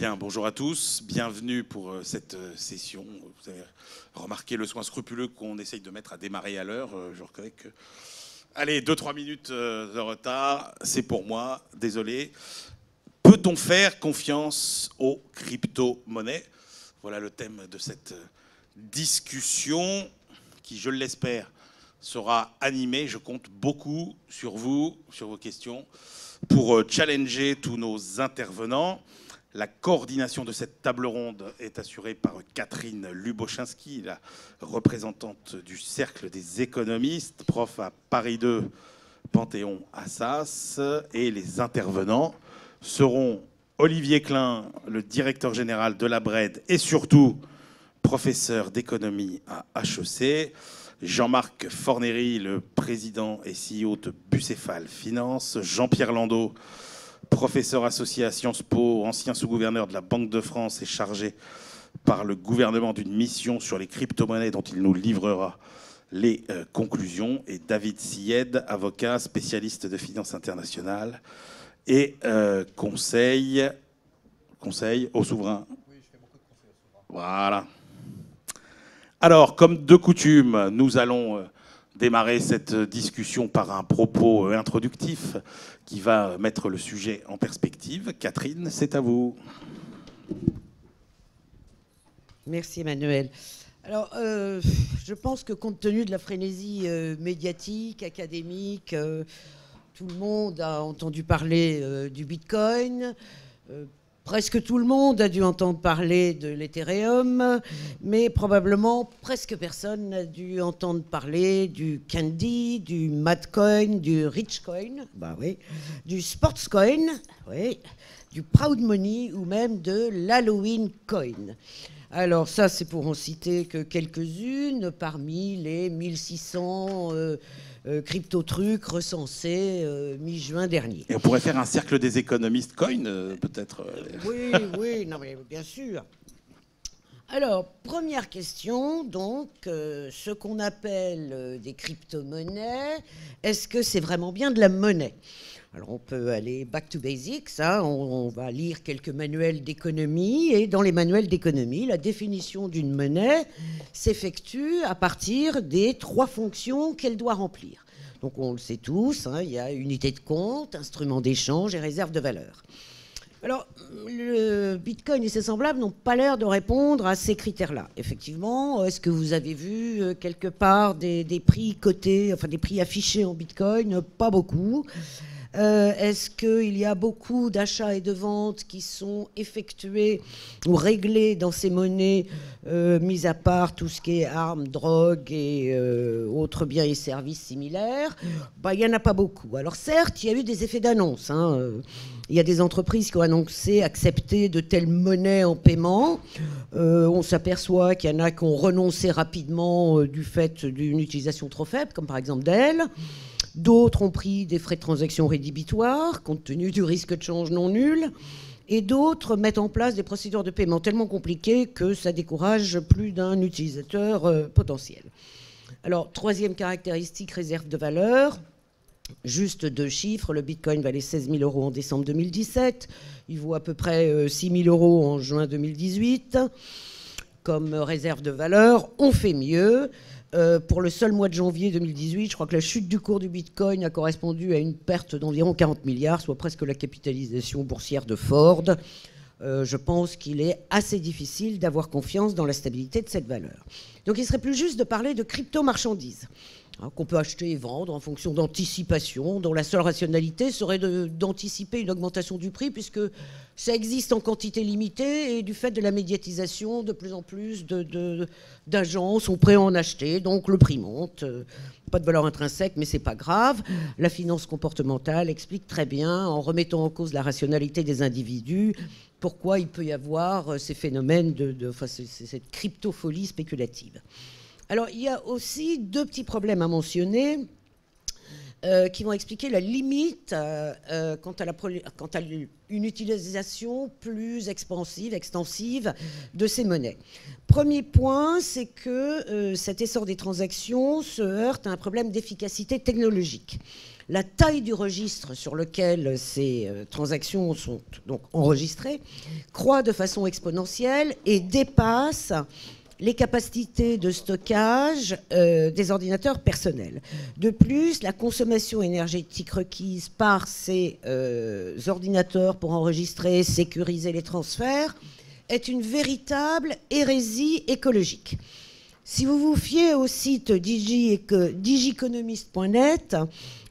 Bien, bonjour à tous, bienvenue pour cette session. Vous avez remarqué le soin scrupuleux qu'on essaye de mettre à démarrer à l'heure. Je reconnais que... Allez, 2-3 minutes de retard, c'est pour moi, désolé. Peut-on faire confiance aux crypto-monnaies? Voilà le thème de cette discussion qui, je l'espère, sera animée. Je compte beaucoup sur vous, sur vos questions, pour challenger tous nos intervenants. La coordination de cette table ronde est assurée par Catherine Lubochinski, la représentante du Cercle des économistes, prof à Paris 2, Panthéon-Assas. Et les intervenants seront Olivier Klein, le directeur général de la BRED et surtout professeur d'économie à HEC, Jean-Marc Fornery, le président et CEO de Bucéphale Finance, Jean-Pierre Landau, professeur associé à Sciences Po, ancien sous-gouverneur de la Banque de France et chargé par le gouvernement d'une mission sur les crypto-monnaies dont il nous livrera les conclusions, et David Syed, avocat spécialiste de finance internationale et conseil au souverain. Oui, je fais beaucoup de conseils au souverain. Voilà. Alors, comme de coutume, nous allons démarrer cette discussion par un propos introductif qui va mettre le sujet en perspective. Catherine, c'est à vous. Merci Emmanuel. Alors, je pense que compte tenu de la frénésie médiatique, académique, tout le monde a entendu parler du Bitcoin. Presque tout le monde a dû entendre parler de l'Ethereum, mais probablement presque personne n'a dû entendre parler du Candy, du Madcoin, du Richcoin, bah oui, du Sportscoin, oui, du Proud Money ou même de l'Halloween Coin. Alors ça, c'est pour en citer que quelques-unes parmi les 1600 crypto-trucs recensés mi-juin dernier. Et on pourrait faire un cercle des économistes coin, peut-être. Oui, non mais bien sûr. Alors, première question, donc, ce qu'on appelle des crypto-monnaies, est-ce que c'est vraiment bien de la monnaie ? Alors, on peut aller back to basics, hein, on va lire quelques manuels d'économie, et dans les manuels d'économie, la définition d'une monnaie s'effectue à partir des 3 fonctions qu'elle doit remplir. Donc, on le sait tous, hein, il y a unité de compte, instrument d'échange et réserve de valeur. Alors, le Bitcoin et ses semblables n'ont pas l'air de répondre à ces critères-là. Effectivement, est-ce que vous avez vu quelque part des prix cotés, enfin des prix affichés en Bitcoin? Pas beaucoup. Est-ce qu'il y a beaucoup d'achats et de ventes qui sont effectués ou réglés dans ces monnaies, mis à part tout ce qui est armes, drogues et autres biens et services similaires? Il n'y en a pas beaucoup. Alors certes, il y a eu des effets d'annonce. Il y a des entreprises qui ont annoncé accepter de telles monnaies en paiement. On s'aperçoit qu'il y en a qui ont renoncé rapidement du fait d'une utilisation trop faible, comme par exemple Dell. D'autres ont pris des frais de transaction rédhibitoires, compte tenu du risque de change non nul. Et d'autres mettent en place des procédures de paiement tellement compliquées que ça décourage plus d'un utilisateur potentiel. Alors, troisième caractéristique, réserve de valeur. Juste 2 chiffres, le Bitcoin valait 16 000 € en décembre 2017. Il vaut à peu près 6 000 € en juin 2018. Comme réserve de valeur, on fait mieux. Pour le seul mois de janvier 2018, je crois que la chute du cours du Bitcoin a correspondu à une perte d'environ 40 milliards, soit presque la capitalisation boursière de Ford. Je pense qu'il est assez difficile d'avoir confiance dans la stabilité de cette valeur. Donc il serait plus juste de parler de crypto-marchandises, qu'on peut acheter et vendre en fonction d'anticipation, dont la seule rationalité serait d'anticiper une augmentation du prix, puisque ça existe en quantité limitée, et du fait de la médiatisation, de plus en plus d'agents sont prêts à en acheter, donc le prix monte. Pas de valeur intrinsèque, mais c'est pas grave. La finance comportementale explique très bien, en remettant en cause la rationalité des individus, pourquoi il peut y avoir ces phénomènes cette cryptofolie spéculative. Alors, il y a aussi 2 petits problèmes à mentionner qui vont expliquer la limite quant à une utilisation plus extensive de ces monnaies. Premier point, c'est que cet essor des transactions se heurte à un problème d'efficacité technologique. La taille du registre sur lequel ces transactions sont donc enregistrées croît de façon exponentielle et dépasse les capacités de stockage des ordinateurs personnels. De plus, la consommation énergétique requise par ces ordinateurs pour enregistrer, sécuriser les transferts est une véritable hérésie écologique. Si vous vous fiez au site digiconomist.net,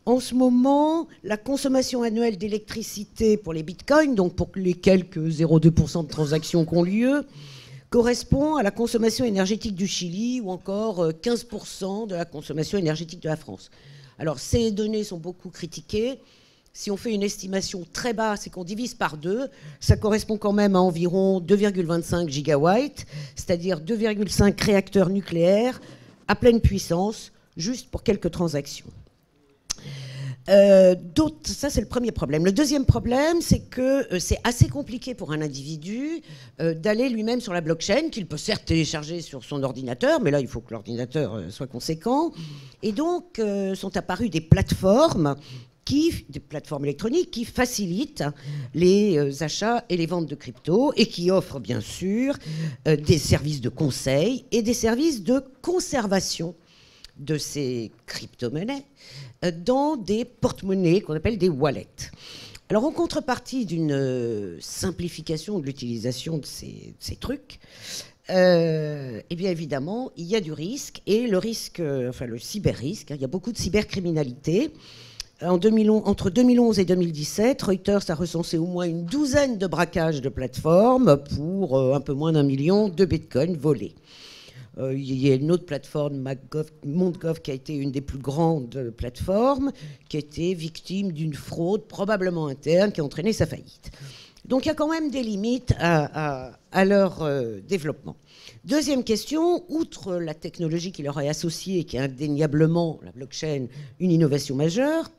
en ce moment, la consommation annuelle d'électricité pour les bitcoins, donc pour les quelques 0,2% de transactions qui ont lieu, correspond à la consommation énergétique du Chili ou encore 15% de la consommation énergétique de la France. Alors, ces données sont beaucoup critiquées. Si on fait une estimation très basse et qu'on divise par 2, ça correspond quand même à environ 2,25 gigawatts, c'est-à-dire 2,5 réacteurs nucléaires à pleine puissance, juste pour quelques transactions. Ça, c'est le premier problème. Le deuxième problème, c'est que c'est assez compliqué pour un individu d'aller lui-même sur la blockchain, qu'il peut certes télécharger sur son ordinateur, mais là, il faut que l'ordinateur soit conséquent. Et donc, sont apparues des plateformes électroniques qui facilitent les achats et les ventes de crypto et qui offrent, bien sûr, des services de conseil et des services de conservation de ces crypto-monnaies dans des porte-monnaies qu'on appelle des wallets. Alors, en contrepartie d'une simplification de l'utilisation de ces trucs, eh bien évidemment, il y a du risque, et le risque, enfin le cyber-risque, il y a beaucoup de cybercriminalité. Entre 2011 et 2017, Reuters a recensé au moins une douzaine de braquages de plateformes pour un peu moins d'1 million de bitcoins volés. Il y a une autre plateforme, Mondgov, qui a été une des plus grandes plateformes, qui a été victime d'une fraude probablement interne qui a entraîné sa faillite. Donc il y a quand même des limites à leur développement. Deuxième question, outre la technologie qui leur est associée, qui est indéniablement, la blockchain, une innovation majeure,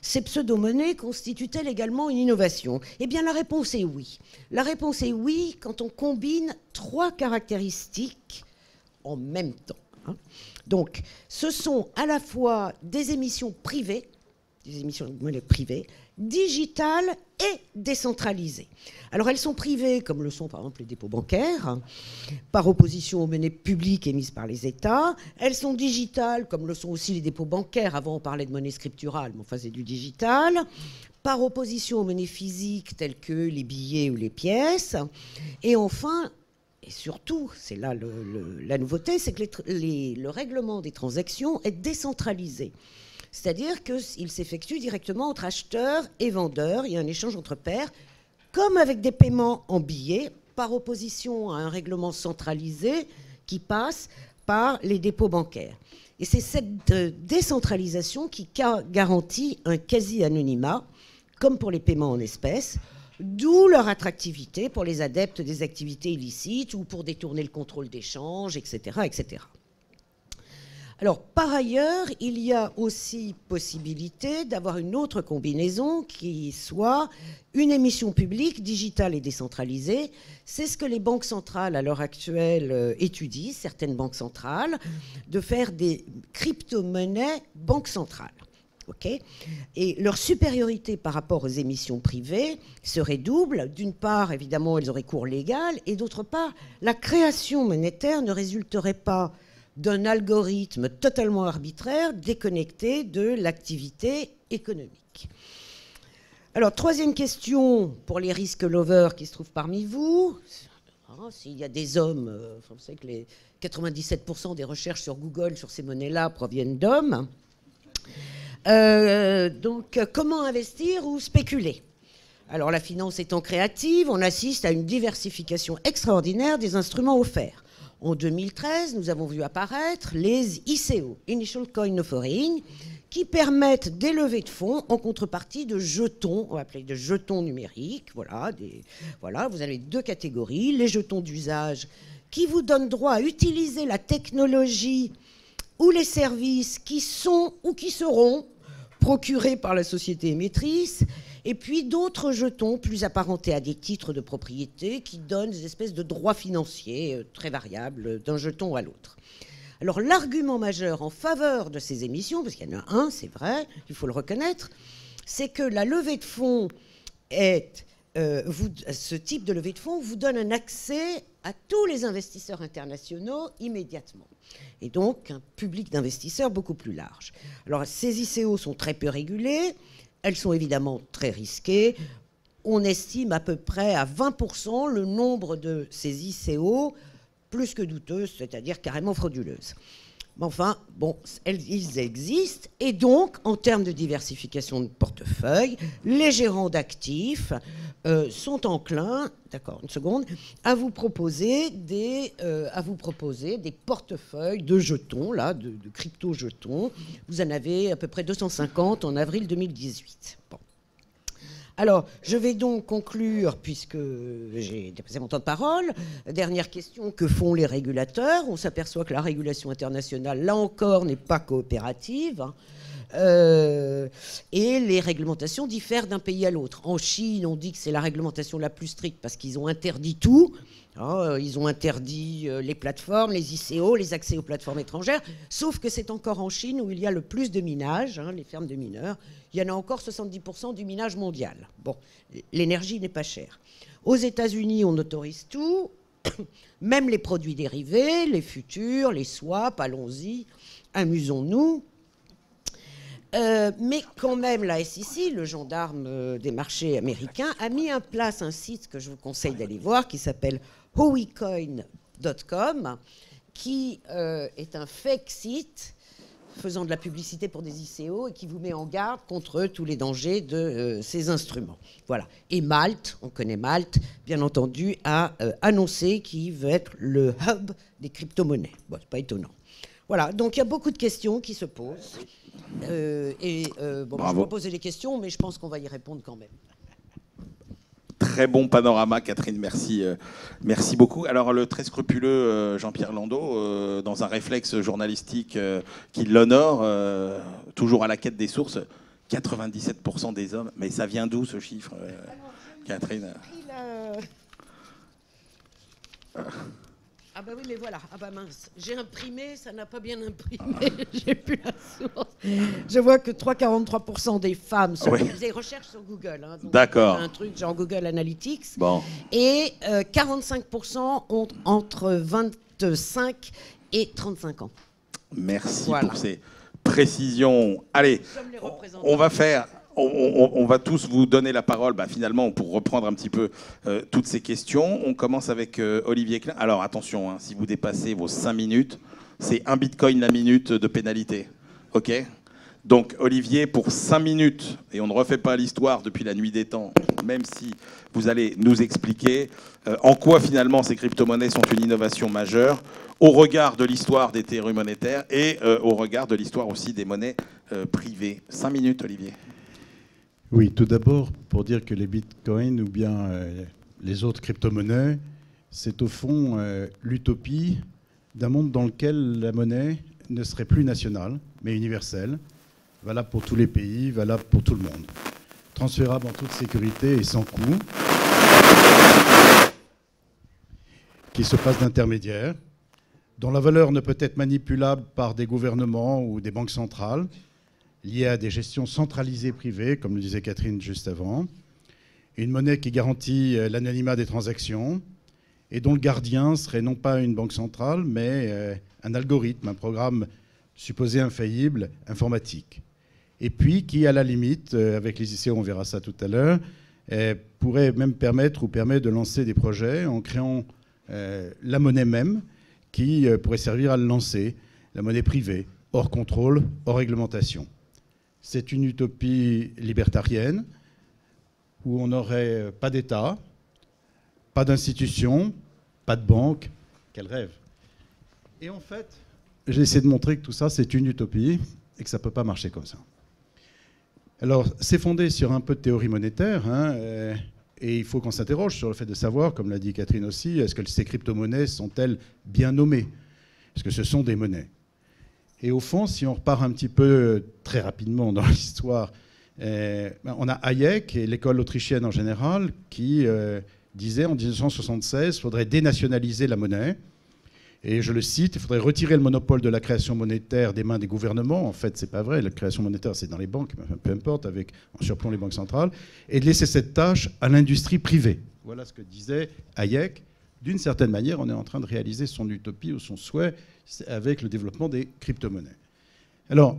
ces pseudo-monnaies constituent-elles également une innovation? Eh bien, la réponse est oui. La réponse est oui quand on combine 3 caractéristiques en même temps. Donc, ce sont à la fois des émissions privées, des émissions de monnaie privées, digitales et décentralisées. Alors, elles sont privées, comme le sont par exemple les dépôts bancaires, par opposition aux monnaies publiques émises par les États. Elles sont digitales, comme le sont aussi les dépôts bancaires. Avant, on parlait de monnaie scripturale, mais on faisait du digital. Par opposition aux monnaies physiques, telles que les billets ou les pièces. Et enfin, et surtout, c'est là la nouveauté, c'est que le règlement des transactions est décentralisé. C'est-à-dire qu'il s'effectue directement entre acheteurs et vendeurs. Il y a un échange entre pairs, comme avec des paiements en billets, par opposition à un règlement centralisé qui passe par les dépôts bancaires. Et c'est cette décentralisation qui garantit un quasi-anonymat, comme pour les paiements en espèces, d'où leur attractivité pour les adeptes des activités illicites ou pour détourner le contrôle d'échange, etc., etc. Alors, par ailleurs, il y a aussi possibilité d'avoir une autre combinaison qui soit une émission publique, digitale et décentralisée. C'est ce que les banques centrales, à l'heure actuelle, étudient, certaines banques centrales, de faire des crypto-monnaies banques centrales. Okay. Et leur supériorité par rapport aux émissions privées serait double. D'une part, évidemment, elles auraient cours légal, et d'autre part, la création monétaire ne résulterait pas d'un algorithme totalement arbitraire, déconnecté de l'activité économique. Alors, troisième question pour les risques lovers qui se trouvent parmi vous. S'il y a des hommes, vous savez que les 97% des recherches sur Google sur ces monnaies-là proviennent d'hommes. Donc, comment investir ou spéculer? Alors, la finance étant créative, on assiste à une diversification extraordinaire des instruments offerts. En 2013, nous avons vu apparaître les ICO, Initial Coin Offering, qui permettent des levées de fonds en contrepartie de jetons, on va appeler de jetons numériques. Voilà, vous avez 2 catégories. Les jetons d'usage qui vous donnent droit à utiliser la technologie ou les services qui sont ou qui seront procurés par la société émettrice, et puis d'autres jetons plus apparentés à des titres de propriété qui donnent des espèces de droits financiers très variables d'un jeton à l'autre. Alors l'argument majeur en faveur de ces émissions, parce qu'il y en a un, c'est vrai, il faut le reconnaître, c'est que la levée de fonds ce type de levée de fonds vous donne un accès à tous les investisseurs internationaux immédiatement. Et donc un public d'investisseurs beaucoup plus large. Alors ces ICO sont très peu régulées, elles sont évidemment très risquées. On estime à peu près à 20% le nombre de ces ICO plus que douteuses, c'est-à-dire carrément frauduleuses. Mais enfin, bon, ils existent. Et donc, en termes de diversification de portefeuille, les gérants d'actifs sont enclins, d'accord, une seconde, à vous proposer des portefeuilles de jetons, là, de crypto-jetons. Vous en avez à peu près 250 en avril 2018. Bon. Alors, je vais donc conclure, puisque j'ai dépassé mon temps de parole. Dernière question, que font les régulateurs? On s'aperçoit que la régulation internationale, là encore, n'est pas coopérative. Et les réglementations diffèrent d'un pays à l'autre. En Chine, on dit que c'est la réglementation la plus stricte parce qu'ils ont interdit tout. Ils ont interdit les plateformes, les ICO, les accès aux plateformes étrangères, sauf que c'est encore en Chine où il y a le plus de minage, les fermes de mineurs. Il y en a encore 70% du minage mondial. Bon, l'énergie n'est pas chère. Aux États-Unis, on autorise tout, même les produits dérivés, les futurs, les swaps, allons-y, amusons-nous. Mais quand même, la SEC, le gendarme des marchés américains, a mis en place un site que je vous conseille d'aller voir qui s'appelle howicoin.com, qui est un fake site faisant de la publicité pour des ICO et qui vous met en garde contre tous les dangers de ces instruments. Voilà. Et Malte, on connaît Malte, bien entendu, a annoncé qu'il veut être le hub des crypto-monnaies. Bon, c'est pas étonnant. Voilà, donc il y a beaucoup de questions qui se posent. Bon, je vais pas poser les questions, mais je pense qu'on va y répondre quand même. Très bon panorama, Catherine, merci, merci beaucoup. Alors, le très scrupuleux Jean-Pierre Landau, dans un réflexe journalistique qui l'honore, toujours à la quête des sources, 97% des hommes. Mais ça vient d'où, ce chiffre, Catherine? Ah bah oui, mais voilà. Ah bah mince. J'ai imprimé, ça n'a pas bien imprimé. J'ai plus la source. Je vois que 43% des femmes sont... Oui. Vous avez recherche sur Google. D'accord. Un truc genre Google Analytics. Bon. Et 45% ont entre 25 et 35 ans. Merci pour ces précisions. Allez, on va tous vous donner la parole, finalement, pour reprendre un petit peu toutes ces questions. On commence avec Olivier Klein. Alors, attention, si vous dépassez vos 5 minutes, c'est 1 bitcoin la minute de pénalité. OK? Donc, Olivier, pour 5 minutes, et on ne refait pas l'histoire depuis la nuit des temps, même si vous allez nous expliquer en quoi, finalement, ces crypto-monnaies sont une innovation majeure, au regard de l'histoire des théories monétaires et au regard de l'histoire aussi des monnaies privées. 5 minutes, Olivier. Oui, tout d'abord, pour dire que les bitcoins ou bien les autres crypto-monnaies, c'est au fond l'utopie d'un monde dans lequel la monnaie ne serait plus nationale, mais universelle, valable pour tous les pays, valable pour tout le monde, transférable en toute sécurité et sans coût, qui se passe d'intermédiaires, dont la valeur ne peut être manipulable par des gouvernements ou des banques centrales, liées à des gestions centralisées privées, comme le disait Catherine juste avant, une monnaie qui garantit l'anonymat des transactions et dont le gardien serait non pas une banque centrale, mais un algorithme, un programme supposé infaillible, informatique. Et puis qui, à la limite, avec les ICO, on verra ça tout à l'heure, pourrait même permettre de lancer des projets en créant la monnaie même qui pourrait servir à le lancer, la monnaie privée, hors contrôle, hors réglementation. C'est une utopie libertarienne où on n'aurait pas d'État, pas d'institution, pas de banque. Quel rêve! Et en fait, j'ai essayé de montrer que tout ça, c'est une utopie et que ça ne peut pas marcher comme ça. Alors, c'est fondé sur un peu de théorie monétaire, et il faut qu'on s'interroge sur le fait de savoir, comme l'a dit Catherine aussi, est-ce que ces crypto-monnaies sont-elles bien nommées? Est-ce que ce sont des monnaies? Et au fond, si on repart un petit peu très rapidement dans l'histoire, on a Hayek et l'école autrichienne en général qui disait en 1976 qu'il faudrait dénationaliser la monnaie Et je le cite, il faudrait retirer le monopole de la création monétaire des mains des gouvernements. En fait, c'est pas vrai. La création monétaire, c'est dans les banques, peu importe, avec en surplomb les banques centrales. Et de laisser cette tâche à l'industrie privée. Voilà ce que disait Hayek. D'une certaine manière, on est en train de réaliser son utopie ou son souhait avec le développement des crypto-monnaies. Alors,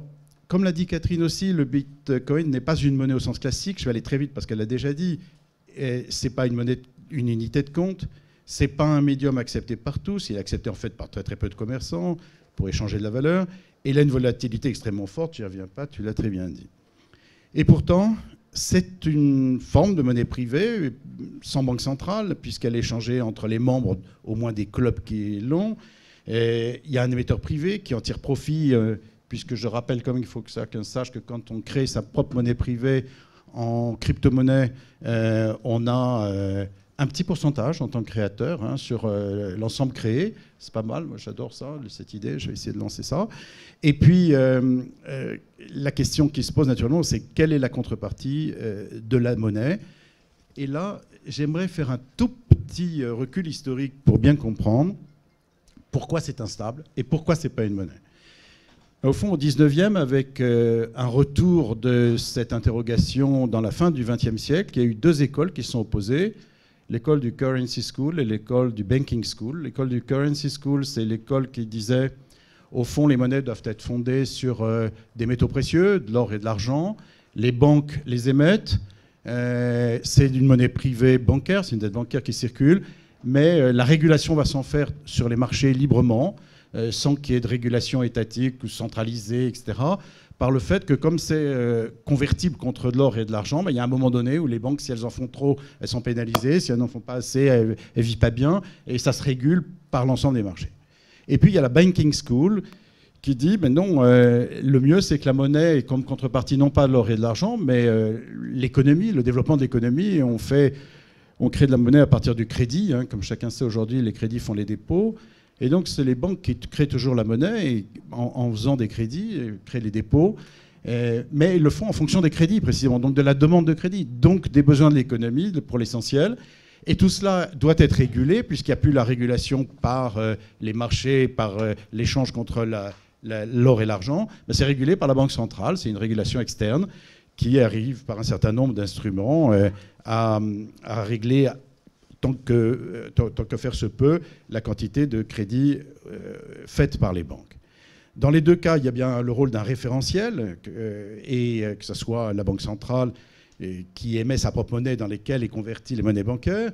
comme l'a dit Catherine aussi, le Bitcoin n'est pas une monnaie au sens classique. Je vais aller très vite parce qu'elle l'a déjà dit. Ce n'est pas une monnaie, une unité de compte. Ce n'est pas un médium accepté par tous. Il est accepté en fait par très très peu de commerçants pour échanger de la valeur. Et il a une volatilité extrêmement forte. Je n'y reviens pas, tu l'as très bien dit. Et pourtant, c'est une forme de monnaie privée, sans banque centrale, puisqu'elle est échangée entre les membres, au moins des clubs qui l'ont. Il y a un émetteur privé qui en tire profit, puisque je rappelle quand même qu'il faut que chacun sache que quand on crée sa propre monnaie privée en crypto-monnaie, on a un petit pourcentage en tant que créateur sur l'ensemble créé. C'est pas mal, moi j'adore ça, cette idée, je vais essayer de lancer ça. Et puis, la question qui se pose naturellement, c'est quelle est la contrepartie de la monnaie? Et là, j'aimerais faire un tout petit recul historique pour bien comprendre pourquoi c'est instable et pourquoi c'est pas une monnaie. Au fond, au 19e, avec un retour de cette interrogation dans la fin du XXe siècle, il y a eu deux écoles qui se sont opposées, l'école du Currency School et l'école du Banking School. L'école du Currency School, c'est l'école qui disait, au fond, les monnaies doivent être fondées sur des métaux précieux, de l'or et de l'argent. Les banques les émettent. C'est une monnaie privée bancaire, c'est une dette bancaire qui circule, mais la régulation va s'en faire sur les marchés librement, sans qu'il y ait de régulation étatique ou centralisée, etc., par le fait que comme c'est convertible contre de l'or et de l'argent, il y a un moment donné où les banques, si elles en font trop, elles sont pénalisées, si elles n'en font pas assez, elles ne vivent pas bien, et ça se régule par l'ensemble des marchés. Et puis il y a la Banking School qui dit, mais non, le mieux c'est que la monnaie ait comme contrepartie non pas de l'or et de l'argent, mais l'économie, le développement de l'économie. On crée de la monnaie à partir du crédit, comme chacun sait aujourd'hui, les crédits font les dépôts. Et donc, c'est les banques qui créent toujours la monnaie et en faisant des crédits, créent les dépôts. Mais ils le font en fonction des crédits, précisément, donc de la demande de crédit, donc des besoins de l'économie, pour l'essentiel. Et tout cela doit être régulé, puisqu'il n'y a plus la régulation par les marchés, par l'échange contre l'or et l'argent. Mais c'est régulé par la Banque centrale, c'est une régulation externe qui arrive par un certain nombre d'instruments à régler tant que faire se peut, la quantité de crédit faite par les banques. Dans les deux cas, il y a bien le rôle d'un référentiel, et que ce soit la Banque centrale qui émet sa propre monnaie dans lesquelles est convertie les monnaies bancaires,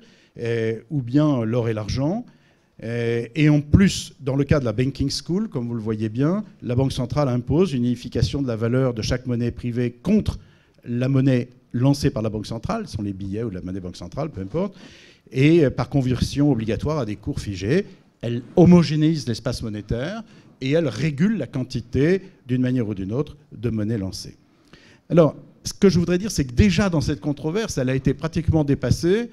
ou bien l'or et l'argent. Et en plus, dans le cas de la Banking School, comme vous le voyez bien, la Banque centrale impose une unification de la valeur de chaque monnaie privée contre la monnaie lancée par la Banque centrale, ce sont les billets ou la monnaie Banque centrale, peu importe, et par conversion obligatoire à des cours figés. Elle homogénéise l'espace monétaire et elle régule la quantité, d'une manière ou d'une autre, de monnaie lancée. Alors, ce que je voudrais dire, c'est que déjà dans cette controverse, elle a été pratiquement dépassée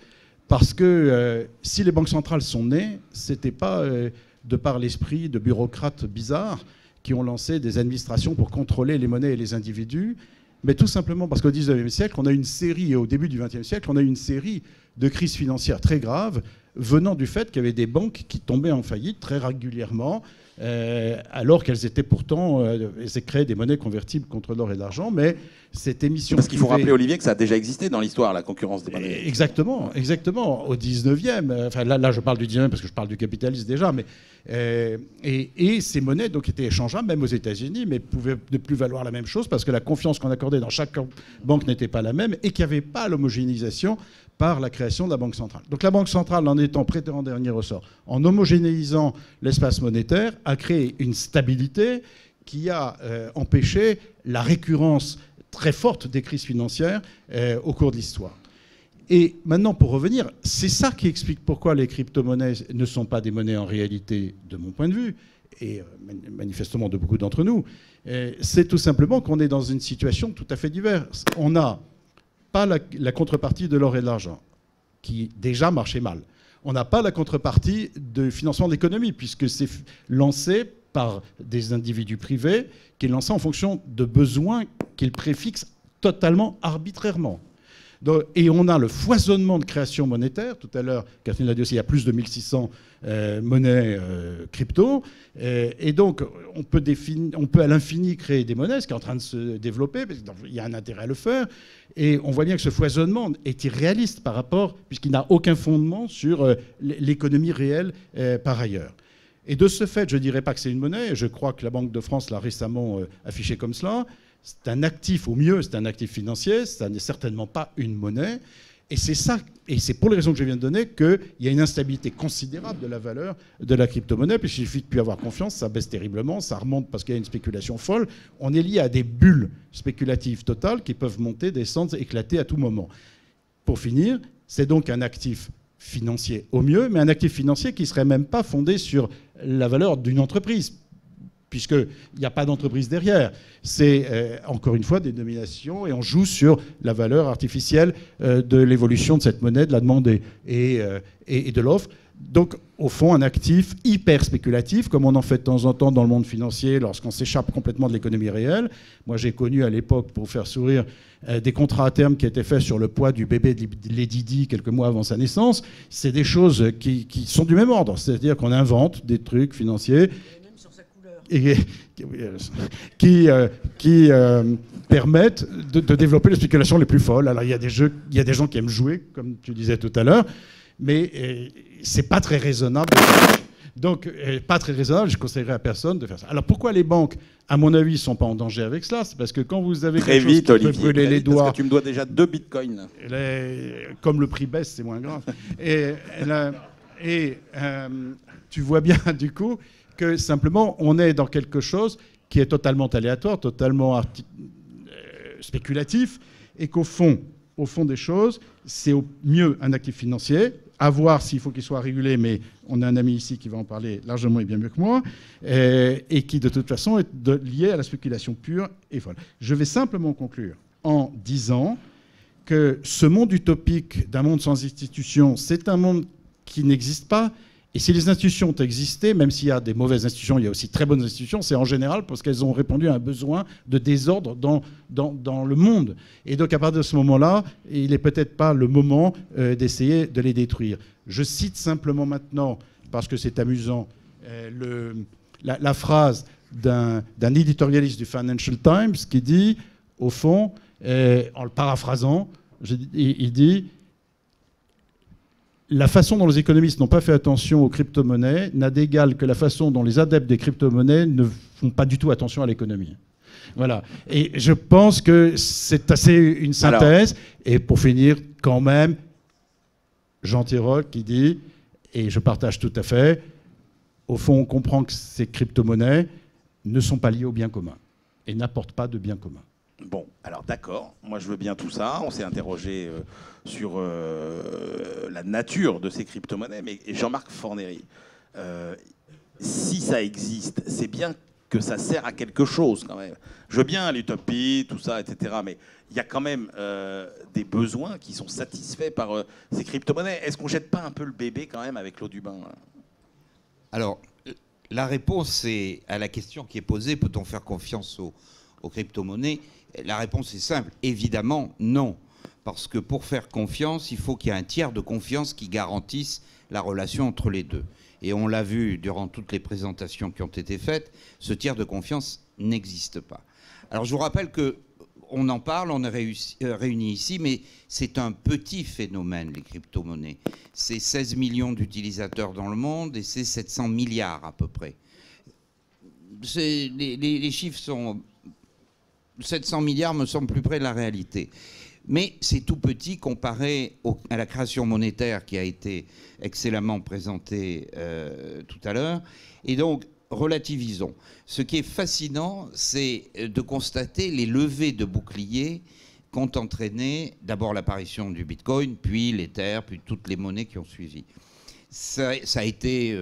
parce que si les banques centrales sont nées, ce n'était pas de par l'esprit de bureaucrates bizarres qui ont lancé des administrations pour contrôler les monnaies et les individus, mais tout simplement parce qu'au XIXe siècle, on a une série, et au début du XXe siècle, on a une série de crises financières très graves venant du fait qu'il y avait des banques qui tombaient en faillite très régulièrement, alors qu'elles étaient pourtant, elles créaient des monnaies convertibles contre l'or et l'argent, mais cette émission... Parce qu'il faut rappeler, Olivier, que ça a déjà existé dans l'histoire, la concurrence des monnaies. Exactement, exactement. Au 19e, enfin là je parle du 19e parce que je parle du capitalisme déjà, mais, et ces monnaies donc, étaient échangeables, même aux États-Unis, mais pouvaient ne plus valoir la même chose parce que la confiance qu'on accordait dans chaque banque n'était pas la même et qu'il n'y avait pas l'homogénéisation par la création de la Banque centrale. Donc la Banque centrale, en étant prêtée en dernier ressort, en homogénéisant l'espace monétaire, a créé une stabilité qui a empêché la récurrence très forte des crises financières au cours de l'histoire. Et maintenant, pour revenir, c'est ça qui explique pourquoi les crypto-monnaies ne sont pas des monnaies en réalité, de mon point de vue, et manifestement de beaucoup d'entre nous. C'est tout simplement qu'on est dans une situation tout à fait diverse. On n'a pas la contrepartie de l'or et de l'argent, qui déjà marchait mal. On n'a pas la contrepartie de financement de l'économie, puisque c'est lancé par des individus privés, qui est lancé en fonction de besoins qu'ils préfixent totalement arbitrairement. Et on a le foisonnement de création monétaire. Tout à l'heure, Catherine l'a dit aussi, il y a plus de 1600 monnaies crypto. Et donc, on peut à l'infini créer des monnaies, ce qui est en train de se développer, parce qu'il y a un intérêt à le faire. Et on voit bien que ce foisonnement est irréaliste par rapport, puisqu'il n'a aucun fondement sur l'économie réelle par ailleurs. Et de ce fait, je ne dirais pas que c'est une monnaie, et je crois que la Banque de France l'a récemment affiché comme cela. C'est un actif, au mieux, c'est un actif financier, ça n'est certainement pas une monnaie. Et c'est ça, et c'est pour les raisons que je viens de donner, qu'il y a une instabilité considérable de la valeur de la crypto-monnaie, puisqu'il suffit de ne plus avoir confiance, ça baisse terriblement, ça remonte parce qu'il y a une spéculation folle. On est lié à des bulles spéculatives totales qui peuvent monter, descendre, éclater à tout moment. Pour finir, c'est donc un actif financier au mieux, mais un actif financier qui ne serait même pas fondé sur la valeur d'une entreprise, puisqu'il n'y a pas d'entreprise derrière. C'est, encore une fois, des nominations, et on joue sur la valeur artificielle de l'évolution de cette monnaie, de la demande et de l'offre. Donc, au fond, un actif hyper spéculatif, comme on en fait de temps en temps dans le monde financier lorsqu'on s'échappe complètement de l'économie réelle. Moi, j'ai connu à l'époque, pour faire sourire, des contrats à terme qui étaient faits sur le poids du bébé de Lady Di quelques mois avant sa naissance. C'est des choses qui sont du même ordre. C'est-à-dire qu'on invente des trucs financiers et qui permettent de développer les spéculations les plus folles. Alors, il y a des gens qui aiment jouer, comme tu disais tout à l'heure, mais c'est pas très raisonnable. Donc, pas très raisonnable, je ne conseillerais à personne de faire ça. Alors, pourquoi les banques, à mon avis, ne sont pas en danger avec cela? C'est parce que quand vous avez très quelque vite, chose qui Olivier, peut brûler les doigts... Parce que tu me dois déjà 2 bitcoins. Comme le prix baisse, c'est moins grave. Tu vois bien, du coup, que simplement, on est dans quelque chose qui est totalement aléatoire, totalement spéculatif, et qu'au fond des choses, c'est au mieux un actif financier, à voir s'il faut qu'il soit régulé, mais on a un ami ici qui va en parler largement et bien mieux que moi, et qui de toute façon est lié à la spéculation pure et folle. Je vais simplement conclure en disant que ce monde utopique d'un monde sans institutions, c'est un monde qui n'existe pas. Et si les institutions ont existé, même s'il y a des mauvaises institutions, il y a aussi très bonnes institutions, c'est en général parce qu'elles ont répondu à un besoin de désordre dans le monde. Et donc à partir de ce moment-là, il n'est peut-être pas le moment d'essayer de les détruire. Je cite simplement maintenant, parce que c'est amusant, la phrase d'un éditorialiste du Financial Times qui dit, au fond, en le paraphrasant, il dit... La façon dont les économistes n'ont pas fait attention aux crypto-monnaies n'a d'égal que la façon dont les adeptes des crypto-monnaies ne font pas du tout attention à l'économie. Voilà. Et je pense que c'est assez une synthèse. Et pour finir, quand même, Jean Tirole qui dit, et je partage tout à fait, au fond, on comprend que ces crypto-monnaies ne sont pas liées au bien commun et n'apportent pas de bien commun. Bon, alors d'accord, moi je veux bien tout ça. On s'est interrogé sur la nature de ces crypto-monnaies, mais Jean-Marc Fornery, si ça existe, c'est bien que ça sert à quelque chose quand même. Je veux bien l'utopie, tout ça, etc., mais il y a quand même des besoins qui sont satisfaits par ces crypto-monnaies. Est-ce qu'on ne jette pas un peu le bébé quand même avec l'eau du bain, là? Alors, la réponse à la question qui est posée, peut-on faire confiance aux crypto-monnaies? La réponse est simple, évidemment non. Parce que pour faire confiance, il faut qu'il y ait un tiers de confiance qui garantisse la relation entre les deux. Et on l'a vu durant toutes les présentations qui ont été faites, ce tiers de confiance n'existe pas. Alors je vous rappelle qu'on en parle, on est réunis ici, mais c'est un petit phénomène, les crypto-monnaies. C'est 16 millions d'utilisateurs dans le monde et c'est 700 milliards à peu près. Les chiffres sont... 700 milliards me semble plus près de la réalité. Mais c'est tout petit comparé à la création monétaire qui a été excellemment présentée tout à l'heure. Et donc, relativisons. Ce qui est fascinant, c'est de constater les levées de boucliers qu'ont entraîné d'abord l'apparition du Bitcoin, puis l'Ether, puis toutes les monnaies qui ont suivi. Ça a été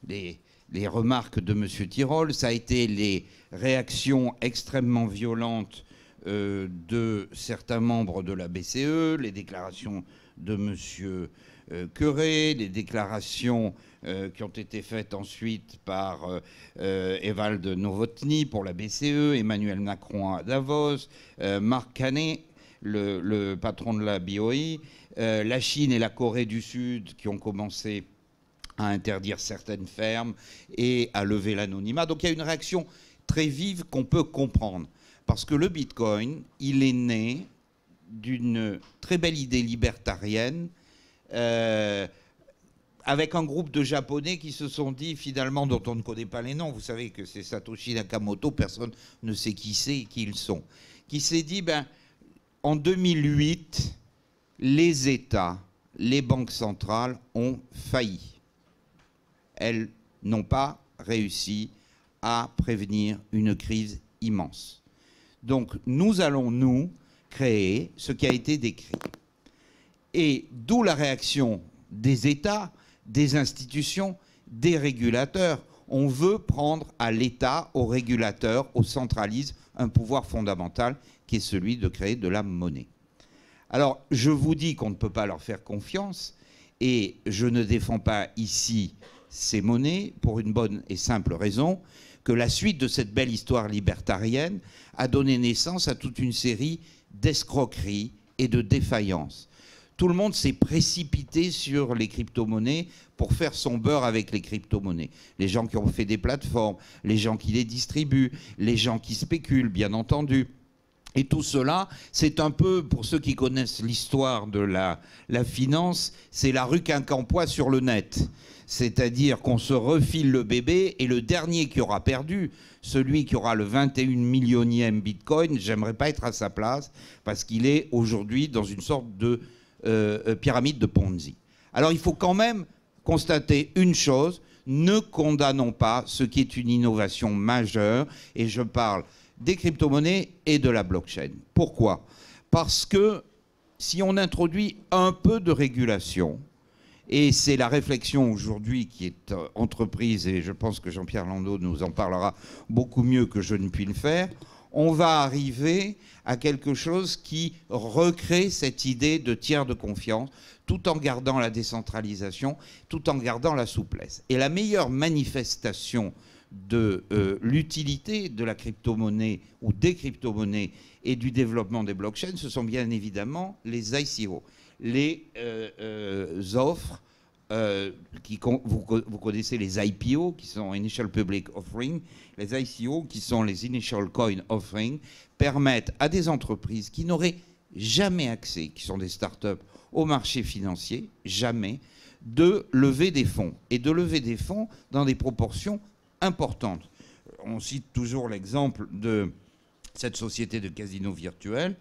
les remarques de M. Tirole, ça a été les réactions extrêmement violentes de certains membres de la BCE, les déclarations de M. Curé, les déclarations qui ont été faites ensuite par Evald Novotny pour la BCE, Emmanuel Macron à Davos, Mark Carney. le patron de la BOI, la Chine et la Corée du Sud qui ont commencé à interdire certaines fermes et à lever l'anonymat. Donc il y a une réaction très vive qu'on peut comprendre. Parce que le Bitcoin, il est né d'une très belle idée libertarienne avec un groupe de Japonais qui se sont dit, finalement, dont on ne connaît pas les noms, vous savez que c'est Satoshi Nakamoto, personne ne sait qui c'est et qui ils sont, qui s'est dit, en 2008, les États, les banques centrales ont failli. Elles n'ont pas réussi à prévenir une crise immense. Donc nous allons, nous, créer ce qui a été décrit. Et d'où la réaction des États, des institutions, des régulateurs. On veut prendre à l'État, aux régulateurs, au centralisme, un pouvoir fondamental qui est celui de créer de la monnaie. Alors, je vous dis qu'on ne peut pas leur faire confiance et je ne défends pas ici ces monnaies pour une bonne et simple raison, que la suite de cette belle histoire libertarienne a donné naissance à toute une série d'escroqueries et de défaillances. Tout le monde s'est précipité sur les crypto-monnaies pour faire son beurre avec les crypto-monnaies. Les gens qui ont fait des plateformes, les gens qui les distribuent, les gens qui spéculent, bien entendu. Et tout cela, c'est un peu, pour ceux qui connaissent l'histoire de la finance, c'est la rue Quincampoix sur le net. C'est-à-dire qu'on se refile le bébé et le dernier qui aura perdu, celui qui aura le 21 millionième Bitcoin, j'aimerais pas être à sa place parce qu'il est aujourd'hui dans une sorte de pyramide de Ponzi. Alors il faut quand même constater une chose, ne condamnons pas ce qui est une innovation majeure, et je parle des crypto-monnaies et de la blockchain. Pourquoi? Parce que si on introduit un peu de régulation, et c'est la réflexion aujourd'hui qui est entreprise, et je pense que Jean-Pierre Landau nous en parlera beaucoup mieux que je ne puis le faire, on va arriver à quelque chose qui recrée cette idée de tiers de confiance, tout en gardant la décentralisation, tout en gardant la souplesse. Et la meilleure manifestation de l'utilité de la crypto-monnaie ou des crypto-monnaies et du développement des blockchains, ce sont bien évidemment les ICO, les offres, vous connaissez les IPO, qui sont Initial Public Offering, les ICO, qui sont les Initial Coin Offering, permettent à des entreprises qui n'auraient jamais accès, qui sont des startups, au marché financier, jamais, de lever des fonds, et de lever des fonds dans des proportions importantes. On cite toujours l'exemple de cette société de casino virtuel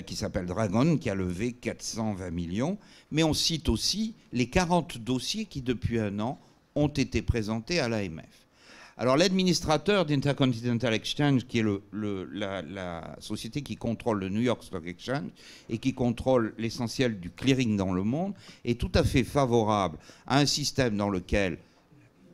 qui s'appelle Dragon, qui a levé 420 millions, mais on cite aussi les 40 dossiers qui, depuis un an, ont été présentés à l'AMF. Alors l'administrateur d'Intercontinental Exchange, qui est la société qui contrôle le New York Stock Exchange et qui contrôle l'essentiel du clearing dans le monde, est tout à fait favorable à un système dans lequel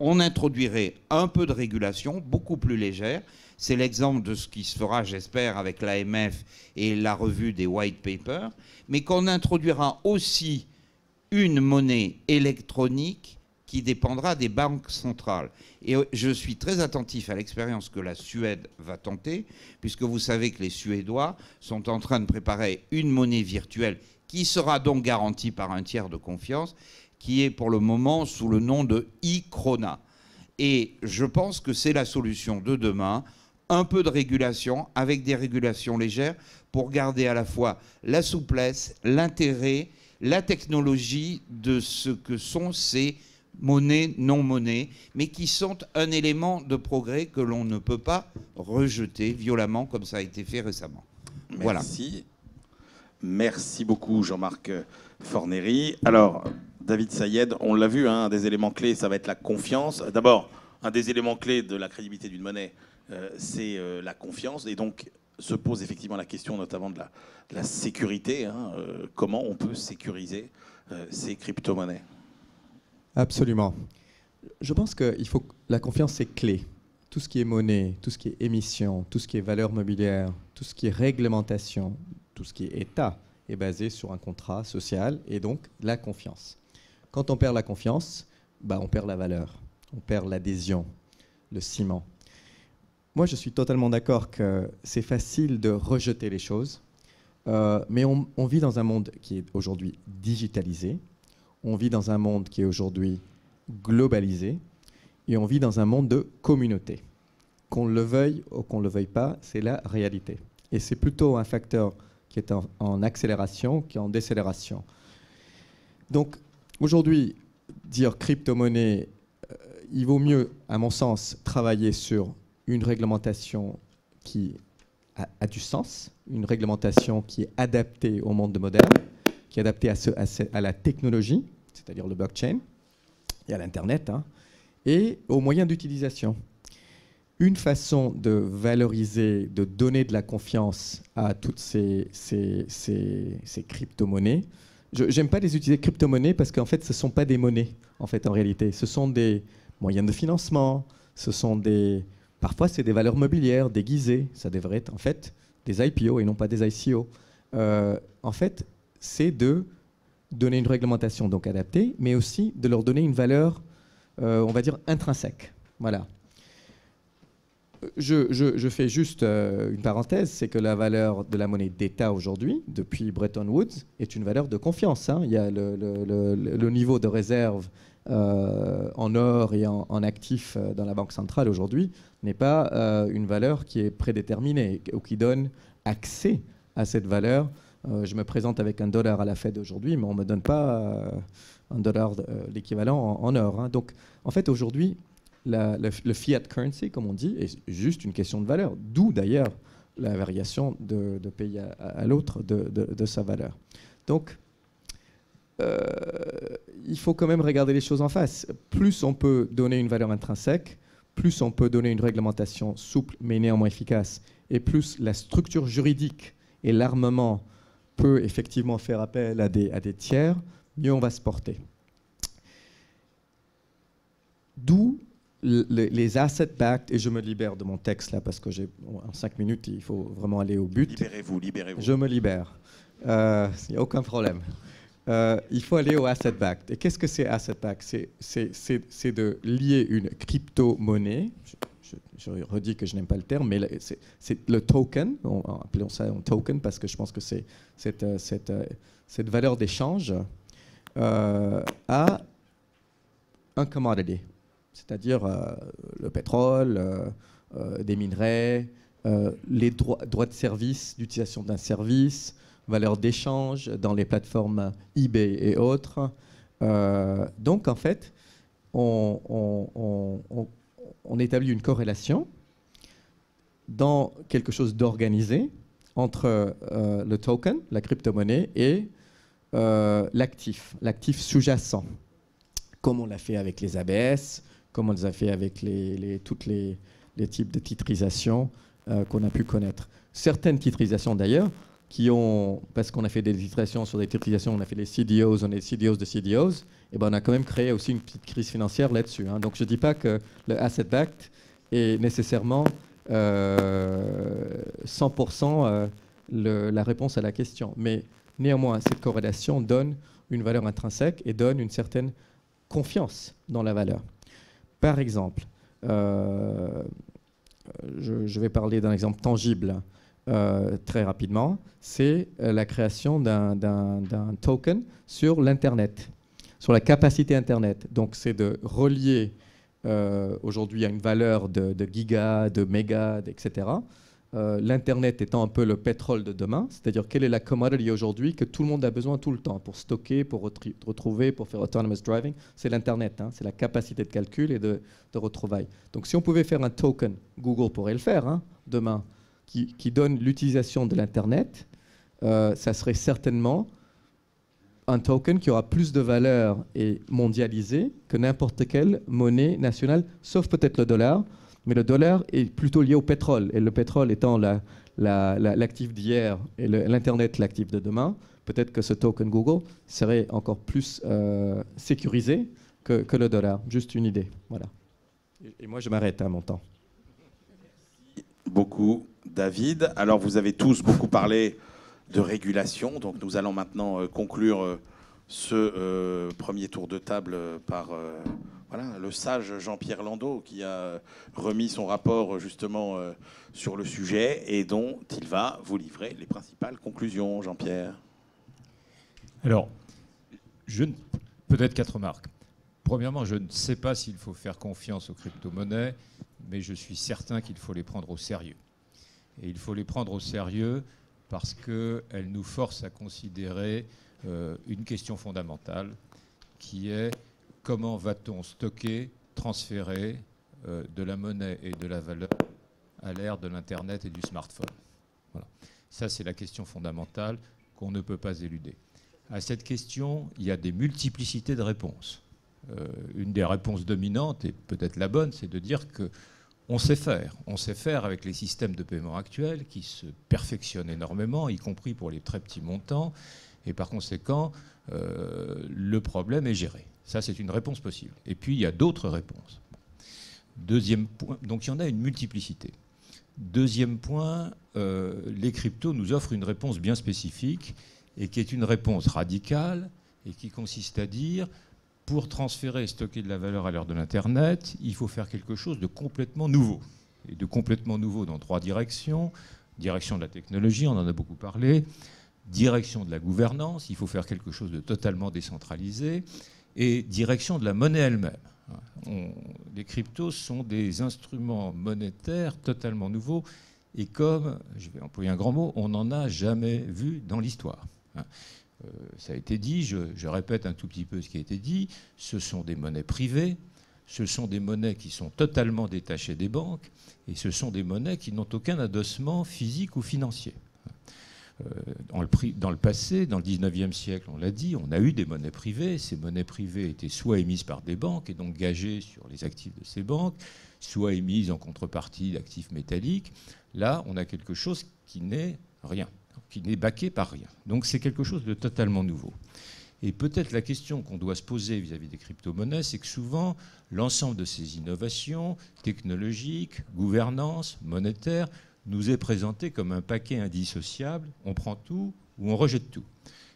on introduirait un peu de régulation, beaucoup plus légère. C'est l'exemple de ce qui se fera, j'espère, avec l'AMF et la revue des white papers, mais qu'on introduira aussi une monnaie électronique qui dépendra des banques centrales. Et je suis très attentif à l'expérience que la Suède va tenter, puisque vous savez que les Suédois sont en train de préparer une monnaie virtuelle qui sera donc garantie par un tiers de confiance, qui est pour le moment sous le nom de e-Krona. Et je pense que c'est la solution de demain, un peu de régulation, avec des régulations légères, pour garder à la fois la souplesse, l'intérêt, la technologie de ce que sont ces monnaies, non-monnaies, mais qui sont un élément de progrès que l'on ne peut pas rejeter violemment, comme ça a été fait récemment. Merci. Voilà. Merci beaucoup, Jean-Marc Fornery. Alors, David Sayed, on l'a vu, hein, un des éléments clés, ça va être la confiance. D'abord, un des éléments clés de la crédibilité d'une monnaie, c'est la confiance. Et donc, se pose effectivement la question notamment de la sécurité. Hein, comment on peut sécuriser ces crypto-monnaies? Absolument. Je pense que la confiance, c'est clé. Tout ce qui est monnaie, tout ce qui est émission, tout ce qui est valeur mobilière, tout ce qui est réglementation, tout ce qui est État est basé sur un contrat social et donc la confiance. Quand on perd la confiance, on perd la valeur, on perd l'adhésion, le ciment. Moi, je suis totalement d'accord que c'est facile de rejeter les choses, Mais on vit dans un monde qui est aujourd'hui digitalisé, on vit dans un monde qui est aujourd'hui globalisé, et on vit dans un monde de communauté. Qu'on le veuille ou qu'on ne le veuille pas, c'est la réalité. Et c'est plutôt un facteur qui est en accélération qu'en décélération. Donc aujourd'hui, dire crypto-monnaie, il vaut mieux, à mon sens, travailler sur une réglementation qui a du sens, une réglementation qui est adaptée au monde moderne, qui est adaptée à la technologie, c'est-à-dire le blockchain, et à l'Internet, hein, et aux moyens d'utilisation. Une façon de valoriser, de donner de la confiance à toutes ces crypto-monnaies. J'aime pas les utiliser crypto-monnaies parce qu'en fait, ce ne sont pas des monnaies, en fait, en réalité. Ce sont des moyens de financement, ce sont parfois, c'est des valeurs mobilières déguisées. Ça devrait être, en fait, des IPO et non pas des ICO. En fait, c'est de donner une réglementation donc adaptée, mais aussi de leur donner une valeur, on va dire, intrinsèque. Voilà. Je fais juste une parenthèse, c'est que la valeur de la monnaie d'État aujourd'hui, depuis Bretton Woods, est une valeur de confiance. Hein. Il y a le niveau de réserve en or et en actifs dans la Banque centrale aujourd'hui n'est pas une valeur qui est prédéterminée ou qui donne accès à cette valeur. Je me présente avec $1 à la Fed aujourd'hui, mais on ne me donne pas $1 l'équivalent en or. Hein. Donc, en fait, aujourd'hui, le fiat currency, comme on dit, est juste une question de valeur, d'où d'ailleurs la variation de pays à l'autre de sa valeur. Donc, il faut quand même regarder les choses en face. Plus on peut donner une valeur intrinsèque, plus on peut donner une réglementation souple mais néanmoins efficace, et plus la structure juridique et l'armement peut effectivement faire appel à des tiers, mieux on va se porter. D'où les asset-backed, et je me libère de mon texte là parce que en 5 minutes, il faut vraiment aller au but. Libérez-vous, libérez-vous. Je me libère. Il n'y a aucun problème. Il faut aller au asset-backed. Et qu'est-ce que c'est asset-backed? C'est de lier une crypto-monnaie. Je redis que je n'aime pas le terme, mais c'est le token, appelons ça un token parce que je pense que c'est cette valeur d'échange à un commodity, c'est-à-dire le pétrole, des minerais, les droits de service, d'utilisation d'un service, valeur d'échange dans les plateformes eBay et autres. Donc en fait, on établit une corrélation dans quelque chose d'organisé entre le token, la crypto-monnaie, et l'actif sous-jacent, comme on l'a fait avec les ABS, comme on les a fait avec tous les types de titrisation qu'on a pu connaître. Certaines titrisations d'ailleurs, parce qu'on a fait des titrations sur des titrisations, on a fait les CDOs, on est CDOs de CDOs, et ben on a quand même créé aussi une petite crise financière là-dessus. Hein. Donc je ne dis pas que le asset-backed est nécessairement 100% la réponse à la question. Mais néanmoins, cette corrélation donne une valeur intrinsèque et donne une certaine confiance dans la valeur. Par exemple, je vais parler d'un exemple tangible très rapidement, c'est la création d'un token sur l'Internet, sur la capacité Internet. Donc c'est de relier aujourd'hui à une valeur de gigas, de mégas, etc. L'Internet étant un peu le pétrole de demain, c'est-à-dire quelle est la commodity aujourd'hui que tout le monde a besoin tout le temps pour stocker, pour retrouver, pour faire autonomous driving, c'est l'Internet, hein, c'est la capacité de calcul et de retrouvailles. Donc si on pouvait faire un token, Google pourrait le faire hein, demain, qui donne l'utilisation de l'Internet, ça serait certainement un token qui aura plus de valeur et mondialisé que n'importe quelle monnaie nationale, sauf peut-être le dollar. Mais le dollar est plutôt lié au pétrole. Et le pétrole étant l'actif d'hier et l'Internet l'actif de demain, peut-être que ce token Google serait encore plus sécurisé que le dollar. Juste une idée. Voilà. Et moi, je m'arrête à mon temps. Beaucoup, David. Alors, vous avez tous beaucoup parlé de régulation. Donc, nous allons maintenant conclure ce premier tour de table par voilà, le sage Jean-Pierre Landau qui a remis son rapport justement sur le sujet et dont il va vous livrer les principales conclusions, Jean-Pierre. Alors, peut-être 4 remarques. Premièrement, je ne sais pas s'il faut faire confiance aux crypto-monnaies, mais je suis certain qu'il faut les prendre au sérieux. Et il faut les prendre au sérieux parce qu'elles nous forcent à considérer une question fondamentale qui est comment va-t-on stocker, transférer de la monnaie et de la valeur à l'ère de l'Internet et du smartphone. Voilà. Ça, c'est la question fondamentale qu'on ne peut pas éluder. À cette question, il y a des multiplicités de réponses. Une des réponses dominantes, et peut-être la bonne, c'est de dire qu'on sait faire. On sait faire avec les systèmes de paiement actuels qui se perfectionnent énormément, y compris pour les très petits montants. Et par conséquent, le problème est géré. Ça, c'est une réponse possible. Et puis, il y a d'autres réponses. Deuxième point, donc il y en a une multiplicité. Deuxième point, les cryptos nous offrent une réponse bien spécifique et qui est une réponse radicale et qui consiste à dire, pour transférer et stocker de la valeur à l'heure de l'Internet, il faut faire quelque chose de complètement nouveau. Et de complètement nouveau dans 3 directions. Direction de la technologie, on en a beaucoup parlé. Direction de la gouvernance, il faut faire quelque chose de totalement décentralisé. Et direction de la monnaie elle-même. Les cryptos sont des instruments monétaires totalement nouveaux. Et comme, je vais employer un grand mot, on n'en a jamais vu dans l'histoire. Ça a été dit, je répète un tout petit peu ce qui a été dit, ce sont des monnaies privées, ce sont des monnaies qui sont totalement détachées des banques, et ce sont des monnaies qui n'ont aucun adossement physique ou financier. Dans le passé, dans le 19e siècle, on l'a dit, on a eu des monnaies privées. Ces monnaies privées étaient soit émises par des banques et donc gagées sur les actifs de ces banques, soit émises en contrepartie d'actifs métalliques. Là, on a quelque chose qui n'est rien, qui n'est baqué par rien. Donc c'est quelque chose de totalement nouveau. Et peut-être la question qu'on doit se poser vis-à-vis des crypto-monnaies, c'est que souvent, l'ensemble de ces innovations technologiques, gouvernance, monétaires, nous est présenté comme un paquet indissociable, on prend tout ou on rejette tout.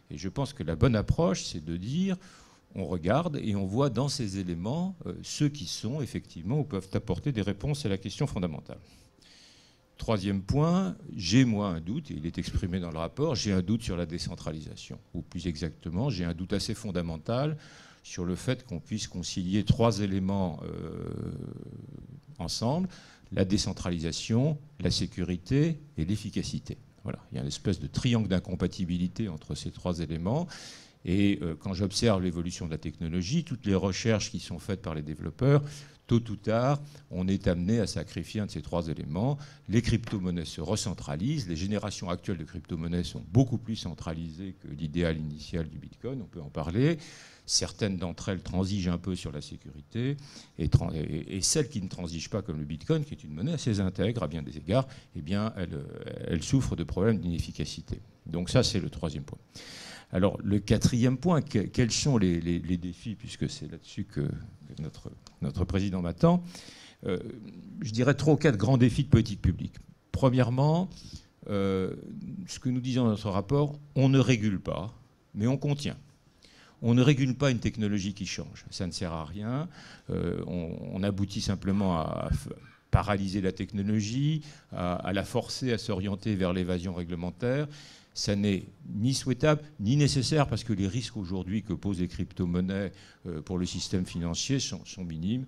Et je pense que la bonne approche, c'est de dire, on regarde et on voit dans ces éléments ceux qui sont effectivement ou peuvent apporter des réponses à la question fondamentale. Troisième point, j'ai moi un doute, et il est exprimé dans le rapport, j'ai un doute sur la décentralisation. Ou plus exactement, j'ai un doute assez fondamental sur le fait qu'on puisse concilier 3 éléments ensemble, la décentralisation, la sécurité et l'efficacité. Voilà. Il y a une espèce de triangle d'incompatibilité entre ces 3 éléments. Et quand j'observe l'évolution de la technologie, toutes les recherches qui sont faites par les développeurs, tôt ou tard, on est amené à sacrifier un de ces 3 éléments. Les crypto-monnaies se recentralisent. Les générations actuelles de crypto-monnaies sont beaucoup plus centralisées que l'idéal initial du Bitcoin. On peut en parler. Certaines d'entre elles transigent un peu sur la sécurité. Et celles qui ne transigent pas, comme le Bitcoin, qui est une monnaie assez intègre à bien des égards, eh bien, elles souffrent de problèmes d'inefficacité. Donc ça, c'est le 3e point. Alors, le 4e point, quels sont les défis, puisque c'est là-dessus que notre président m'attend. Je dirais 3 ou 4 grands défis de politique publique. Premièrement, ce que nous disons dans notre rapport, on ne régule pas, mais on contient. On ne régule pas une technologie qui change. Ça ne sert à rien. On aboutit simplement à paralyser la technologie, à la forcer à s'orienter vers l'évasion réglementaire. Ça n'est ni souhaitable ni nécessaire parce que les risques aujourd'hui que posent les crypto-monnaies pour le système financier sont minimes.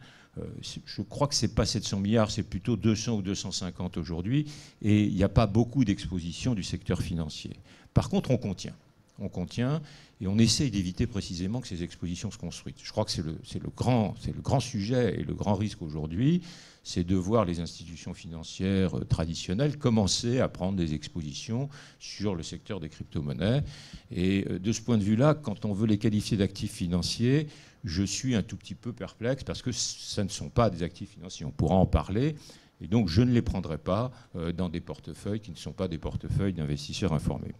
Je crois que ce n'est pas 700 milliards, c'est plutôt 200 ou 250 aujourd'hui. Et il n'y a pas beaucoup d'exposition du secteur financier. Par contre, on contient. On contient et on essaye d'éviter précisément que ces expositions se construisent. Je crois que c'est le grand sujet et le grand risque aujourd'hui, c'est de voir les institutions financières traditionnelles commencer à prendre des expositions sur le secteur des crypto-monnaies. Et de ce point de vue-là, quand on veut les qualifier d'actifs financiers, je suis un tout petit peu perplexe parce que ça ne sont pas des actifs financiers. On pourra en parler. Et donc, je ne les prendrai pas dans des portefeuilles qui ne sont pas des portefeuilles d'investisseurs informés.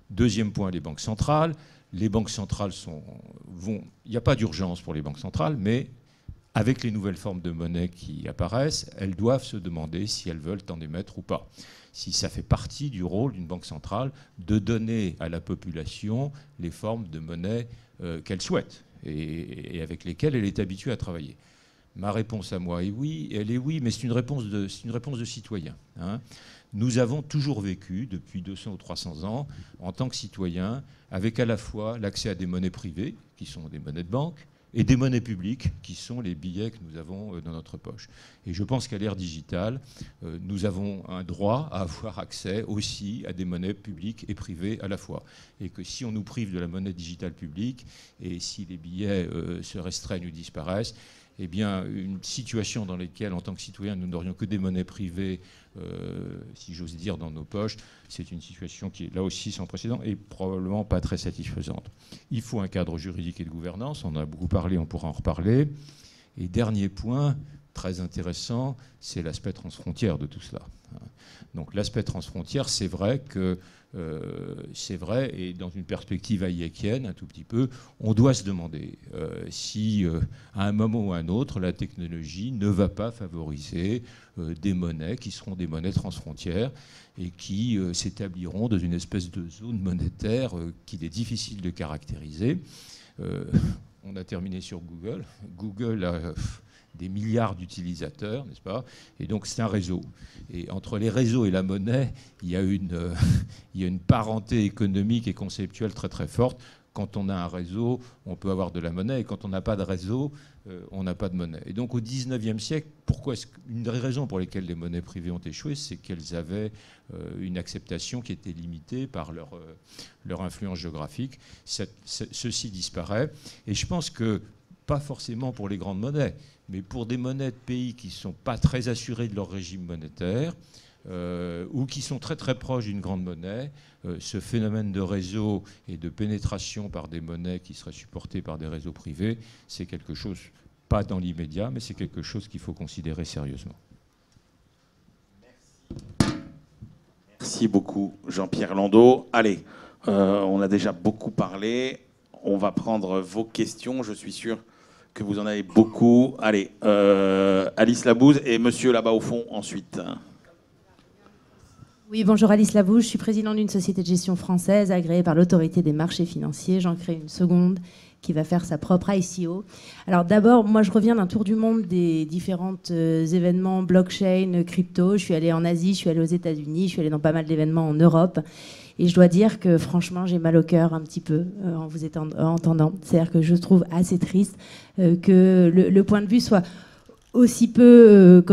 Deuxième point, les banques centrales. Les banques centrales il n'y a pas d'urgence pour les banques centrales, mais avec les nouvelles formes de monnaie qui apparaissent, elles doivent se demander si elles veulent en émettre ou pas. Si ça fait partie du rôle d'une banque centrale de donner à la population les formes de monnaie qu'elle souhaite. et avec lesquels elle est habituée à travailler. Ma réponse à moi est oui, elle est oui, mais c'est une réponse de citoyen. Hein. Nous avons toujours vécu, depuis 200 ou 300 ans, en tant que citoyens, avec à la fois l'accès à des monnaies privées, qui sont des monnaies de banque, et des monnaies publiques, qui sont les billets que nous avons dans notre poche. Et je pense qu'à l'ère digitale, nous avons un droit à avoir accès aussi à des monnaies publiques et privées à la fois. Et que si on nous prive de la monnaie digitale publique, et si les billets se restreignent ou disparaissent, eh bien, une situation dans laquelle, en tant que citoyen, nous n'aurions que des monnaies privées, si j'ose dire, dans nos poches, c'est une situation qui est là aussi sans précédent et probablement pas très satisfaisante. Il faut un cadre juridique et de gouvernance, on en a beaucoup parlé, on pourra en reparler. Et dernier point, très intéressant, c'est l'aspect transfrontière de tout cela. Donc l'aspect transfrontière, c'est vrai que et dans une perspective hayekienne, un tout petit peu, on doit se demander si, à un moment ou à un autre, la technologie ne va pas favoriser des monnaies qui seront des monnaies transfrontières et qui s'établiront dans une espèce de zone monétaire qu'il est difficile de caractériser. On a terminé sur Google. Google a des milliards d'utilisateurs, n'est-ce pas? Et donc c'est un réseau. Et entre les réseaux et la monnaie, il y a une parenté économique et conceptuelle très très forte. Quand on a un réseau, on peut avoir de la monnaie, et quand on n'a pas de réseau, on n'a pas de monnaie. Et donc au XIXe siècle, une des raisons pour lesquelles les monnaies privées ont échoué, c'est qu'elles avaient une acceptation qui était limitée par leur influence géographique. Ceci disparaît. Et je pense que, pas forcément pour les grandes monnaies, mais pour des monnaies de pays qui ne sont pas très assurés de leur régime monétaire ou qui sont très très proches d'une grande monnaie, ce phénomène de réseau et de pénétration par des monnaies qui seraient supportées par des réseaux privés, c'est quelque chose, pas dans l'immédiat, mais c'est quelque chose qu'il faut considérer sérieusement. Merci beaucoup, Jean-Pierre Landau. Allez, on a déjà beaucoup parlé. On va prendre vos questions, je suis sûr que vous en avez beaucoup. Allez, Alice Labouze et monsieur là-bas au fond ensuite. Oui, bonjour, Alice Labouze, je suis présidente d'une société de gestion française agréée par l'autorité des marchés financiers. J'en crée une seconde qui va faire sa propre ICO. Alors d'abord, moi je reviens d'un tour du monde des différents événements blockchain, crypto. Je suis allée en Asie, je suis allée aux États-Unis, je suis allée dans pas mal d'événements en Europe. Et je dois dire que franchement, j'ai mal au cœur un petit peu en vous entendant. C'est-à-dire que je trouve assez triste que le point de vue soit aussi peu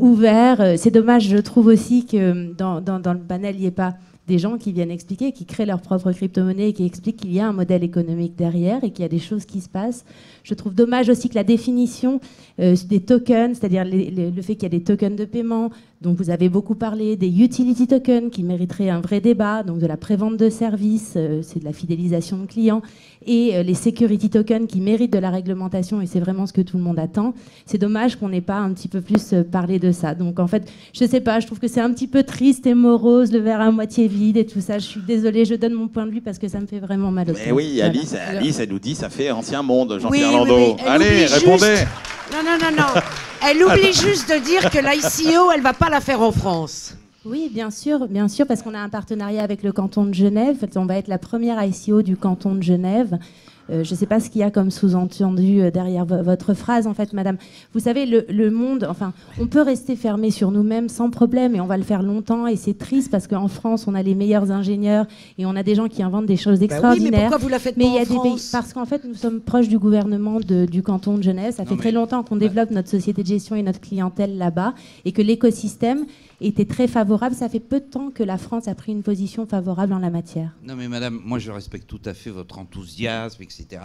ouvert. C'est dommage, je trouve aussi que dans le panel, il n'y ait pas des gens qui viennent expliquer, qui créent leur propre crypto-monnaie et qui expliquent qu'il y a un modèle économique derrière et qu'il y a des choses qui se passent. Je trouve dommage aussi que la définition des tokens, c'est-à-dire le fait qu'il y a des tokens de paiement, dont vous avez beaucoup parlé, des utility tokens qui mériteraient un vrai débat, donc de la prévente de services, c'est de la fidélisation de clients, et les security tokens qui méritent de la réglementation, et c'est vraiment ce que tout le monde attend. C'est dommage qu'on n'ait pas un petit peu plus parlé de ça. Donc en fait, je sais pas, je trouve que c'est un petit peu triste et morose, le verre à moitié vide et tout ça. Je suis désolée, je donne mon point de vue parce que ça me fait vraiment mal au cœur. Mais oui, Alice, voilà. Alice, elle nous dit ça fait ancien monde, Jean-Pierre Oui, Landau. oui, oui. Allez, répondez. Non. Elle oublie juste de dire que l'ICO, elle va pas la faire en France. Oui, bien sûr, parce qu'on a un partenariat avec le canton de Genève. On va être la première ICO du canton de Genève. Je ne sais pas ce qu'il y a comme sous-entendu derrière votre phrase, en fait, madame. Vous savez, le monde, enfin, on peut rester fermé sur nous-mêmes sans problème et on va le faire longtemps. Et c'est triste parce qu'en France, on a les meilleurs ingénieurs et on a des gens qui inventent des choses extraordinaires. Oui, mais pourquoi vous la faites pas en France ? Parce qu'en fait, nous sommes proches du gouvernement du canton de Genève. Ça fait très longtemps qu'on développe notre société de gestion et notre clientèle là-bas et que l'écosystème était très favorable. Ça fait peu de temps que la France a pris une position favorable en la matière. Non mais madame, moi je respecte tout à fait votre enthousiasme, etc.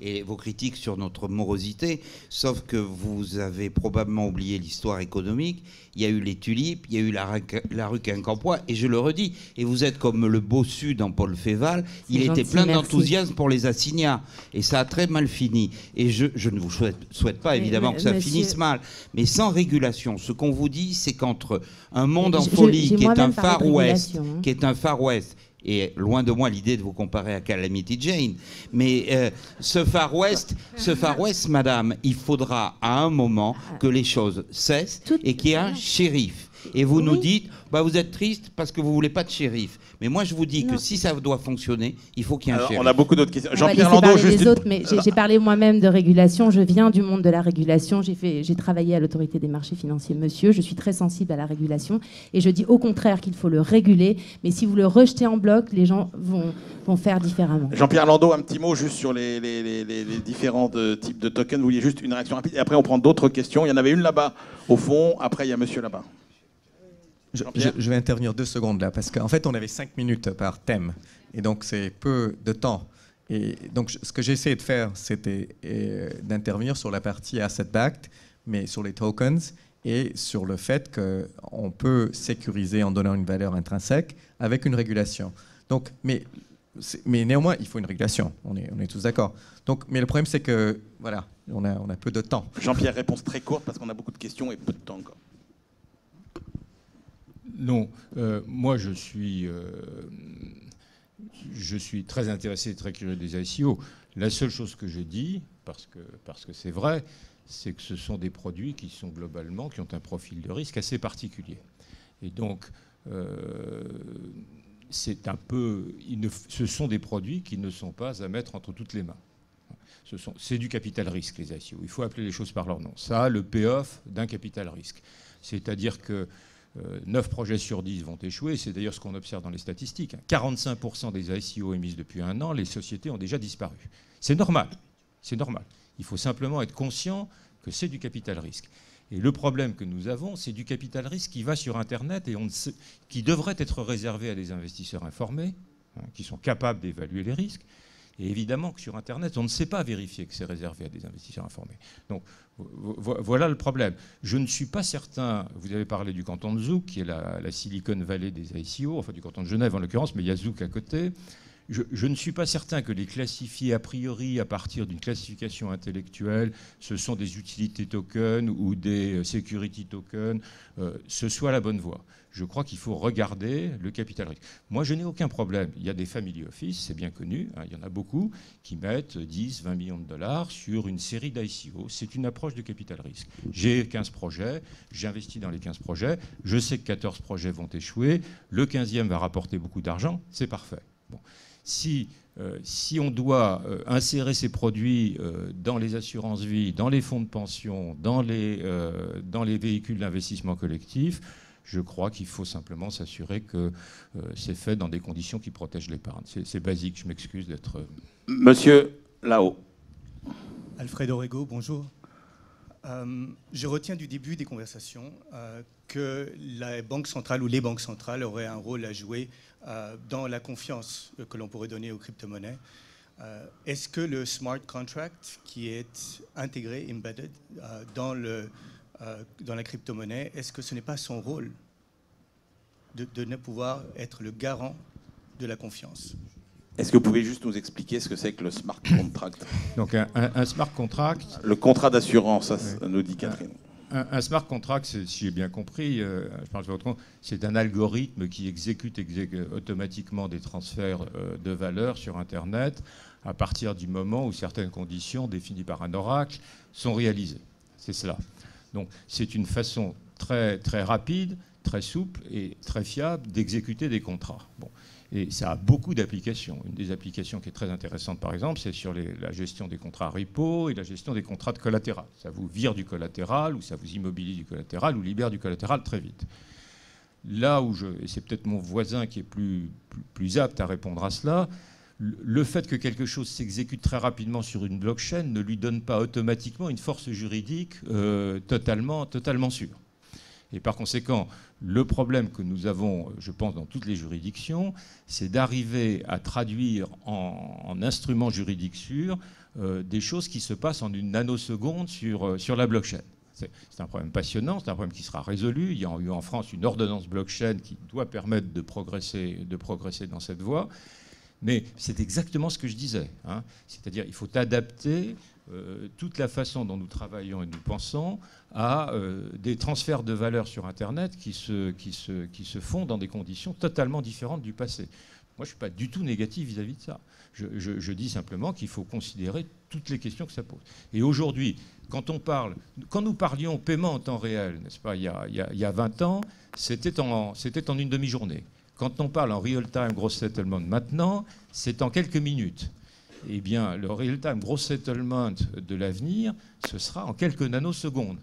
et vos critiques sur notre morosité, sauf que vous avez probablement oublié l'histoire économique. Il y a eu les tulipes, il y a eu la rue Quincampoix, et je le redis, et vous êtes comme le bossu dans Paul Féval, il était plein d'enthousiasme pour les assignats, et ça a très mal fini. Et je ne vous souhaite pas évidemment que ça finisse mal, mais sans régulation, ce qu'on vous dit, c'est qu'entre un monde en folie qui est un Far West, et loin de moi l'idée de vous comparer à Calamity Jane, mais ce Far West, madame, il faudra à un moment que les choses cessent et qu'il y ait un shérif. Et vous nous Oui. dites, bah, vous êtes triste parce que vous voulez pas de shérif. Mais moi, je vous dis Non. que si ça doit fonctionner, il faut qu'il y ait un Alors, shérif. on a beaucoup d'autres questions. On va Jean-Pierre laisser Landau, parler juste les une- autres, mais j'ai parlé moi-même de régulation. Je viens du monde de la régulation. J'ai travaillé à l'autorité des marchés financiers, monsieur. Je suis très sensible à la régulation. Et je dis au contraire qu'il faut le réguler. Mais si vous le rejetez en bloc, les gens vont faire différemment. Jean-Pierre Landau, un petit mot juste sur les différents types de tokens. Vous vouliez juste une réaction rapide. Et après, on prend d'autres questions. Il y en avait une là-bas, au fond. Après, il y a monsieur là-bas. Je vais intervenir 2 secondes là, parce qu'en fait, on avait 5 minutes par thème. Et donc, c'est peu de temps. Et donc, ce que j'ai essayé de faire, c'était d'intervenir sur la partie asset-backed, mais sur les tokens et sur le fait qu'on peut sécuriser en donnant une valeur intrinsèque avec une régulation. Donc, mais néanmoins, il faut une régulation. On est tous d'accord. Donc, mais le problème, c'est que, voilà, on a peu de temps. Jean-Pierre, réponse très courte parce qu'on a beaucoup de questions et peu de temps encore. Non, moi je suis très intéressé et très curieux des ICO. La seule chose que je dis, parce que c'est vrai, c'est que ce sont des produits qui sont globalement, qui ont un profil de risque assez particulier. Et donc, c'est un peu, ce sont des produits qui ne sont pas à mettre entre toutes les mains. C'est du capital risque, les ICO. Il faut appeler les choses par leur nom. Ça a le payoff d'un capital risque. C'est-à-dire que 9 projets sur 10 vont échouer. C'est d'ailleurs ce qu'on observe dans les statistiques. 45% des ICO émises depuis un an, les sociétés ont déjà disparu. C'est normal. C'est normal. Il faut simplement être conscient que c'est du capital risque. Et le problème que nous avons, c'est du capital risque qui va sur Internet et qui devrait être réservé à des investisseurs informés, qui sont capables d'évaluer les risques. Et évidemment que sur Internet, on ne sait pas vérifier que c'est réservé à des investisseurs informés. Donc voilà le problème. Je ne suis pas certain, vous avez parlé du canton de Zouk, qui est la Silicon Valley des ICO, enfin du canton de Genève en l'occurrence, mais il y a Zouk à côté. Je ne suis pas certain que les classifier a priori à partir d'une classification intellectuelle, ce sont des utility tokens ou des security tokens, ce soit la bonne voie. Je crois qu'il faut regarder le capital risque. Moi, je n'ai aucun problème. Il y a des family office, c'est bien connu, hein, il y en a beaucoup, qui mettent 10, 20 millions de dollars sur une série d'ICO. C'est une approche de capital risque. J'ai 15 projets, j'investis dans les 15 projets, je sais que 14 projets vont échouer, le 15e va rapporter beaucoup d'argent, c'est parfait. Bon. Si on doit insérer ces produits dans les assurances vie, dans les fonds de pension, dans les véhicules d'investissement collectif, je crois qu'il faut simplement s'assurer que c'est fait dans des conditions qui protègent l'épargne. C'est basique, je m'excuse d'être... Monsieur, là-haut. Alfredo Rego, bonjour. Je retiens du début des conversations que la Banque centrale ou les banques centrales auraient un rôle à jouer dans la confiance que l'on pourrait donner aux crypto-monnaies. Est-ce que le smart contract qui est intégré, embedded, dans la crypto-monnaie, est-ce que ce n'est pas son rôle de ne pouvoir être le garant de la confiance? Est-ce que vous pouvez juste nous expliquer ce que c'est que le smart contract? Donc un smart contract... Le contrat d'assurance, ça nous dit Catherine. Un smart contract, si j'ai bien compris, je parle de votre compte, c'est un algorithme qui exécute automatiquement des transferts de valeur sur Internet à partir du moment où certaines conditions définies par un oracle sont réalisées. C'est cela. Donc c'est une façon très, très rapide, très souple et très fiable d'exécuter des contrats. Bon. Et ça a beaucoup d'applications. Une des applications qui est très intéressante, par exemple, c'est sur la gestion des contrats repo et la gestion des contrats de collatéral. Ça vous vire du collatéral ou ça vous immobilise du collatéral ou libère du collatéral très vite. Là où et c'est peut-être mon voisin qui est plus apte à répondre à cela, le fait que quelque chose s'exécute très rapidement sur une blockchain ne lui donne pas automatiquement une force juridique totalement sûre. Et par conséquent, le problème que nous avons, je pense, dans toutes les juridictions, c'est d'arriver à traduire en instruments juridiques sûrs des choses qui se passent en une nanoseconde sur la blockchain. C'est un problème passionnant, c'est un problème qui sera résolu. Il y a eu en France une ordonnance blockchain qui doit permettre de progresser dans cette voie. Mais c'est exactement ce que je disais, hein. C'est-à-dire qu'il faut adapter toute la façon dont nous travaillons et nous pensons à des transferts de valeur sur Internet qui se font dans des conditions totalement différentes du passé. Moi, je ne suis pas du tout négatif vis-à-vis de ça. Je dis simplement qu'il faut considérer toutes les questions que ça pose. Et aujourd'hui, quand nous parlions paiement en temps réel, n'est-ce pas, il y a 20 ans, c'était en une demi-journée. Quand on parle en real-time gross settlement maintenant, c'est en quelques minutes. Eh bien, le real-time gross settlement de l'avenir, ce sera en quelques nanosecondes.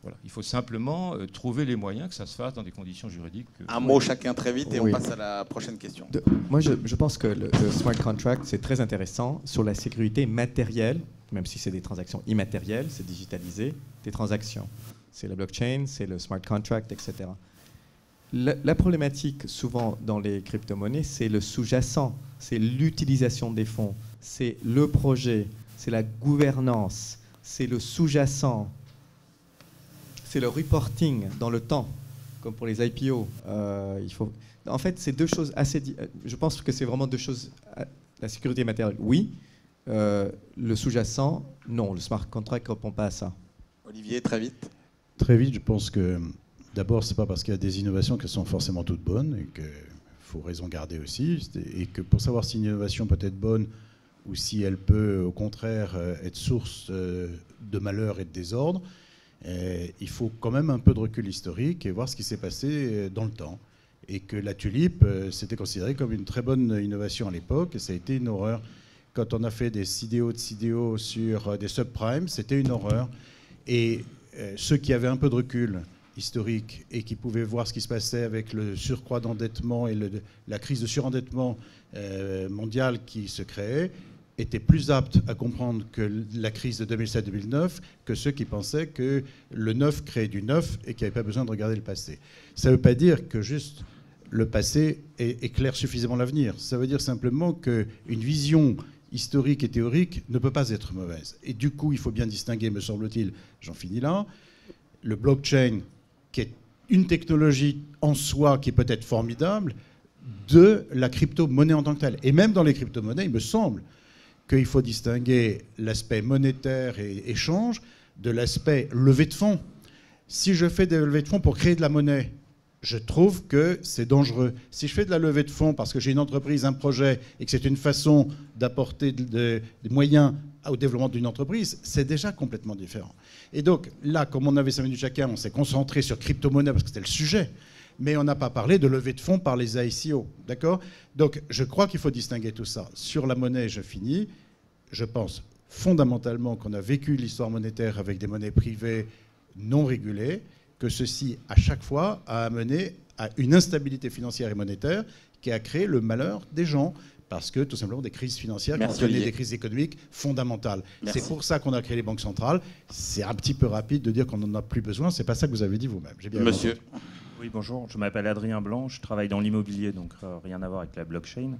Voilà. Il faut simplement trouver les moyens que ça se fasse dans des conditions juridiques. Un mot chacun très vite et on passe à la prochaine question. Moi, je pense que le smart contract, c'est très intéressant sur la sécurité matérielle, même si c'est des transactions immatérielles, c'est digitalisé, des transactions. C'est la blockchain, c'est le smart contract, etc. La problématique, souvent dans les crypto-monnaies, c'est le sous-jacent, c'est l'utilisation des fonds, c'est le projet, c'est la gouvernance, c'est le sous-jacent, c'est le reporting dans le temps, comme pour les IPO. En fait, c'est deux choses assez... Je pense que c'est vraiment deux choses... La sécurité matérielle, oui. Le sous-jacent, non. Le smart contract ne répond pas à ça. Olivier, très vite. Très vite, je pense que d'abord, c'est pas parce qu'il y a des innovations qu'elles sont forcément toutes bonnes et qu'il faut raison garder aussi. Et que pour savoir si une innovation peut être bonne ou si elle peut, au contraire, être source de malheur et de désordre, il faut quand même un peu de recul historique et voir ce qui s'est passé dans le temps. Et que la tulipe, c'était considéré comme une très bonne innovation à l'époque et ça a été une horreur. Quand on a fait des CDO sur des subprimes, c'était une horreur. Et ceux qui avaient un peu de recul historique et qui pouvaient voir ce qui se passait avec le surcroît d'endettement et la crise de surendettement mondiale qui se créait, étaient plus aptes à comprendre que la crise de 2007-2009 que ceux qui pensaient que le neuf créait du neuf et qui n'avaient pas besoin de regarder le passé. Ça ne veut pas dire que juste le passé éclaire suffisamment l'avenir. Ça veut dire simplement qu'une vision historique et théorique ne peut pas être mauvaise. Et du coup, il faut bien distinguer, me semble-t-il, j'en finis là, le blockchain, qui est une technologie en soi qui peut être formidable, de la crypto-monnaie en tant que telle. Et même dans les crypto-monnaies, il me semble qu'il faut distinguer l'aspect monétaire et échange de l'aspect levée de fonds. Si je fais des levées de fonds pour créer de la monnaie, je trouve que c'est dangereux. Si je fais de la levée de fonds parce que j'ai une entreprise, un projet, et que c'est une façon d'apporter des moyens au développement d'une entreprise, c'est déjà complètement différent. Et donc là, comme on avait 5 minutes chacun, on s'est concentré sur crypto-monnaie parce que c'était le sujet, mais on n'a pas parlé de levée de fonds par les ICO. D'accord ? Donc je crois qu'il faut distinguer tout ça. Sur la monnaie, je finis. Je pense fondamentalement qu'on a vécu l'histoire monétaire avec des monnaies privées non régulées, que ceci, à chaque fois, a amené à une instabilité financière et monétaire qui a créé le malheur des gens. Parce que, tout simplement, des crises financières qui ont entraîné des crises économiques fondamentales. C'est pour ça qu'on a créé les banques centrales. C'est un petit peu rapide de dire qu'on n'en a plus besoin. C'est pas ça que vous avez dit vous-même. Monsieur. Oui, bonjour. Je m'appelle Adrien Blanc. Je travaille dans l'immobilier, donc rien à voir avec la blockchain.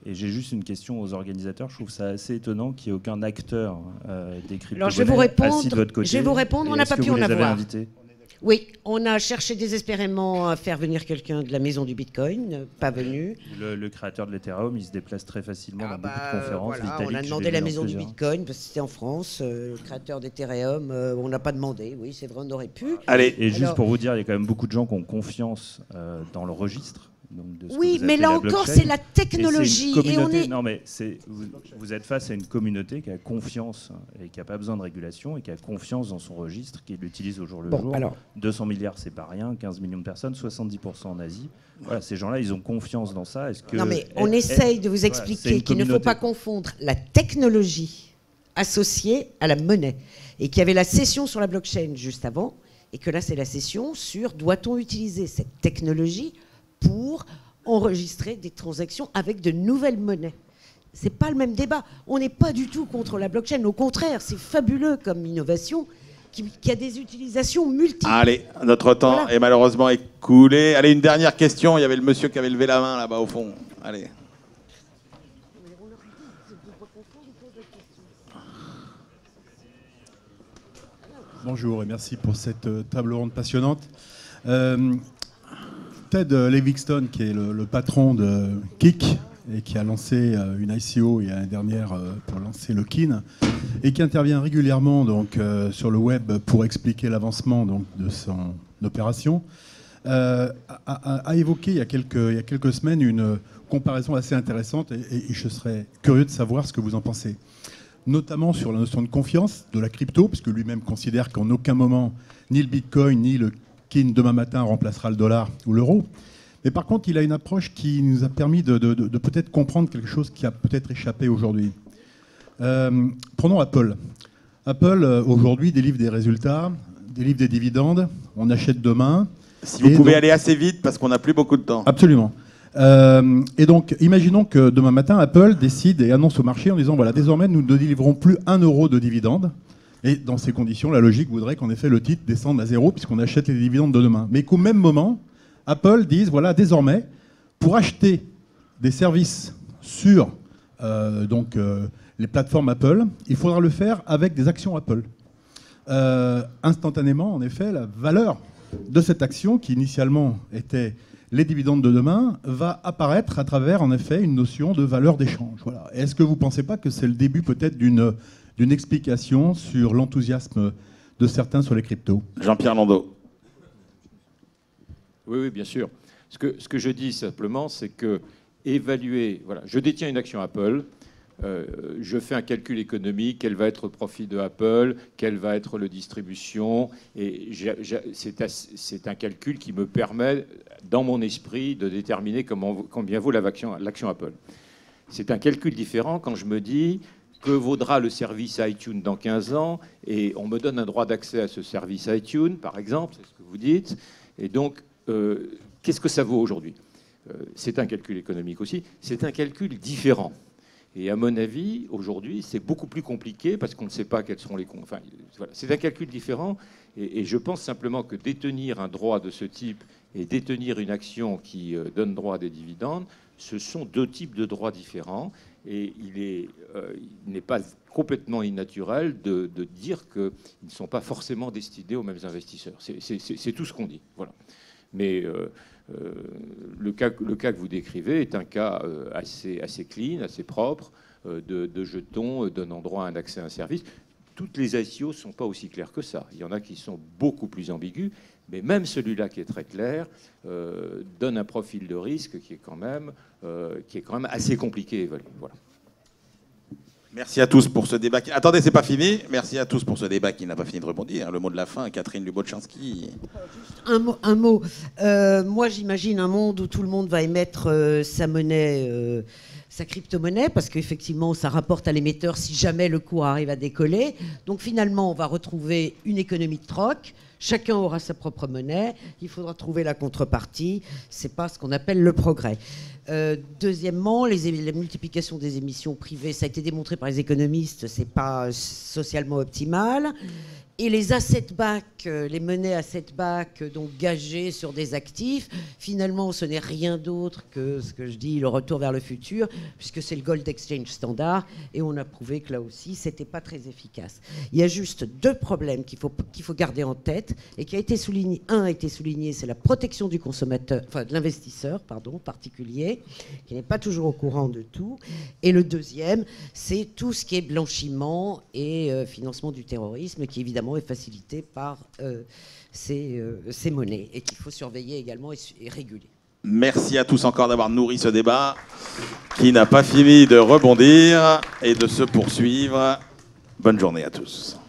Et j'ai juste une question aux organisateurs. Je trouve ça assez étonnant qu'il n'y ait aucun acteur des crypto-monnaies assis de votre côté. Je vais vous répondre. On n'a pas pu en avoir. Invité ? Oui, on a cherché désespérément à faire venir quelqu'un de la maison du Bitcoin, pas venu. Le créateur de l'Ethereum, il se déplace très facilement dans beaucoup de conférences. Voilà, on a demandé la maison du Bitcoin parce que c'était en France. Le créateur d'Ethereum, on n'a pas demandé. Oui, c'est vrai, on aurait pu. Allez. Et juste pour vous dire, il y a quand même beaucoup de gens qui ont confiance dans le registre. Oui, mais là encore, c'est la technologie. Et on est... Non, mais vous êtes face à une communauté qui a confiance et qui n'a pas besoin de régulation et qui a confiance dans son registre, qui l'utilise au jour le jour. Alors... 200 milliards, c'est pas rien, 15 millions de personnes, 70% en Asie. Voilà, ces gens-là, ils ont confiance dans ça. Est-ce que non, mais on essaye de vous expliquer qu'il ne faut pas confondre la technologie associée à la monnaie. Et qu'il y avait la session sur la blockchain juste avant, et que là, c'est la session sur doit-on utiliser cette technologie pour enregistrer des transactions avec de nouvelles monnaies. C'est pas le même débat. On n'est pas du tout contre la blockchain. Au contraire, c'est fabuleux comme innovation qui a des utilisations multiples. Allez, notre temps est malheureusement écoulé. Allez, une dernière question. Il y avait le monsieur qui avait levé la main là-bas au fond. Allez. Bonjour et merci pour cette table ronde passionnante. Ted Levingston, qui est le patron de Kik et qui a lancé une ICO il y a l'année dernière pour lancer le KIN et qui intervient régulièrement donc, sur le web pour expliquer l'avancement donc, de son opération, a évoqué il y a quelques semaines une comparaison assez intéressante et je serais curieux de savoir ce que vous en pensez. notamment sur la notion de confiance de la crypto, puisque lui-même considère qu'en aucun moment, ni le Bitcoin, ni le KIN demain matin remplacera le dollar ou l'euro. Mais par contre, il a une approche qui nous a permis de peut-être comprendre quelque chose qui a peut-être échappé aujourd'hui. Prenons Apple. Apple, aujourd'hui, délivre des résultats, délivre des dividendes, on achète demain. Si vous pouvez aller assez vite, parce qu'on n'a plus beaucoup de temps. Absolument. Et donc, imaginons que demain matin, Apple décide et annonce au marché en disant, voilà, désormais, nous ne délivrons plus 1 euro de dividendes. Et dans ces conditions, la logique voudrait qu'en effet, le titre descende à 0, puisqu'on achète les dividendes de demain. Mais qu'au même moment, Apple dise, voilà, désormais, pour acheter des services sur les plateformes Apple, il faudra le faire avec des actions Apple. Instantanément, en effet, la valeur de cette action, qui initialement était les dividendes de demain, va apparaître à travers, en effet, une notion de valeur d'échange. Voilà. Est-ce que vous ne pensez pas que c'est le début peut-être d'une explication sur l'enthousiasme de certains sur les cryptos? Jean-Pierre Landau. Oui, bien sûr. Ce que je dis simplement, c'est que évaluer... Voilà, je détiens une action Apple, je fais un calcul économique, quel va être le profit de Apple, quelle va être la distribution, et c'est un calcul qui me permet, dans mon esprit, de déterminer combien vaut l'action Apple. C'est un calcul différent quand je me dis que vaudra le service iTunes dans 15 ans, et on me donne un droit d'accès à ce service iTunes, par exemple, c'est ce que vous dites, et donc, qu'est-ce que ça vaut aujourd'hui? C'est un calcul économique aussi, c'est un calcul différent. Et à mon avis, aujourd'hui, c'est beaucoup plus compliqué parce qu'on ne sait pas quels seront les... Enfin, voilà. C'est un calcul différent. Et je pense simplement que détenir un droit de ce type et détenir une action qui donne droit à des dividendes, ce sont deux types de droits différents. Et il n'est pas complètement innaturel de dire qu'ils ne sont pas forcément destinés aux mêmes investisseurs. C'est tout ce qu'on dit. Voilà. Mais... le cas que vous décrivez est un cas assez clean, assez propre, de jetons donnant droit à un accès à un service. Toutes les ICO ne sont pas aussi claires que ça. Il y en a qui sont beaucoup plus ambigus, mais même celui-là qui est très clair donne un profil de risque qui est quand même assez compliqué à évaluer. Voilà. Merci à tous pour ce débat. Attendez, c'est pas fini. Merci à tous pour ce débat qui n'a pas fini de rebondir. Le mot de la fin, Catherine Lubotchinski. Un mot. Moi, j'imagine un monde où tout le monde va émettre sa monnaie, sa crypto-monnaie, parce qu'effectivement, ça rapporte à l'émetteur si jamais le cours arrive à décoller. Donc finalement, on va retrouver une économie de troc. Chacun aura sa propre monnaie. Il faudra trouver la contrepartie. C'est pas ce qu'on appelle le progrès. Deuxièmement, la multiplication des émissions privées, ça a été démontré par les économistes, c'est pas socialement optimal. Et les asset-back, les monnaies asset-back, donc gagées sur des actifs, finalement, ce n'est rien d'autre que ce que je dis, le retour vers le futur, puisque c'est le Gold Exchange Standard, et on a prouvé que là aussi, c'était pas très efficace. Il y a juste deux problèmes qu'il faut garder en tête, et qui a été souligné. Un a été souligné, c'est la protection du consommateur, enfin de l'investisseur, pardon, particulier, qui n'est pas toujours au courant de tout. Et le deuxième, c'est tout ce qui est blanchiment et financement du terrorisme, qui évidemment est facilité par ces monnaies et qu'il faut surveiller également et réguler. Merci à tous encore d'avoir nourri ce débat qui n'a pas fini de rebondir et de se poursuivre. Bonne journée à tous.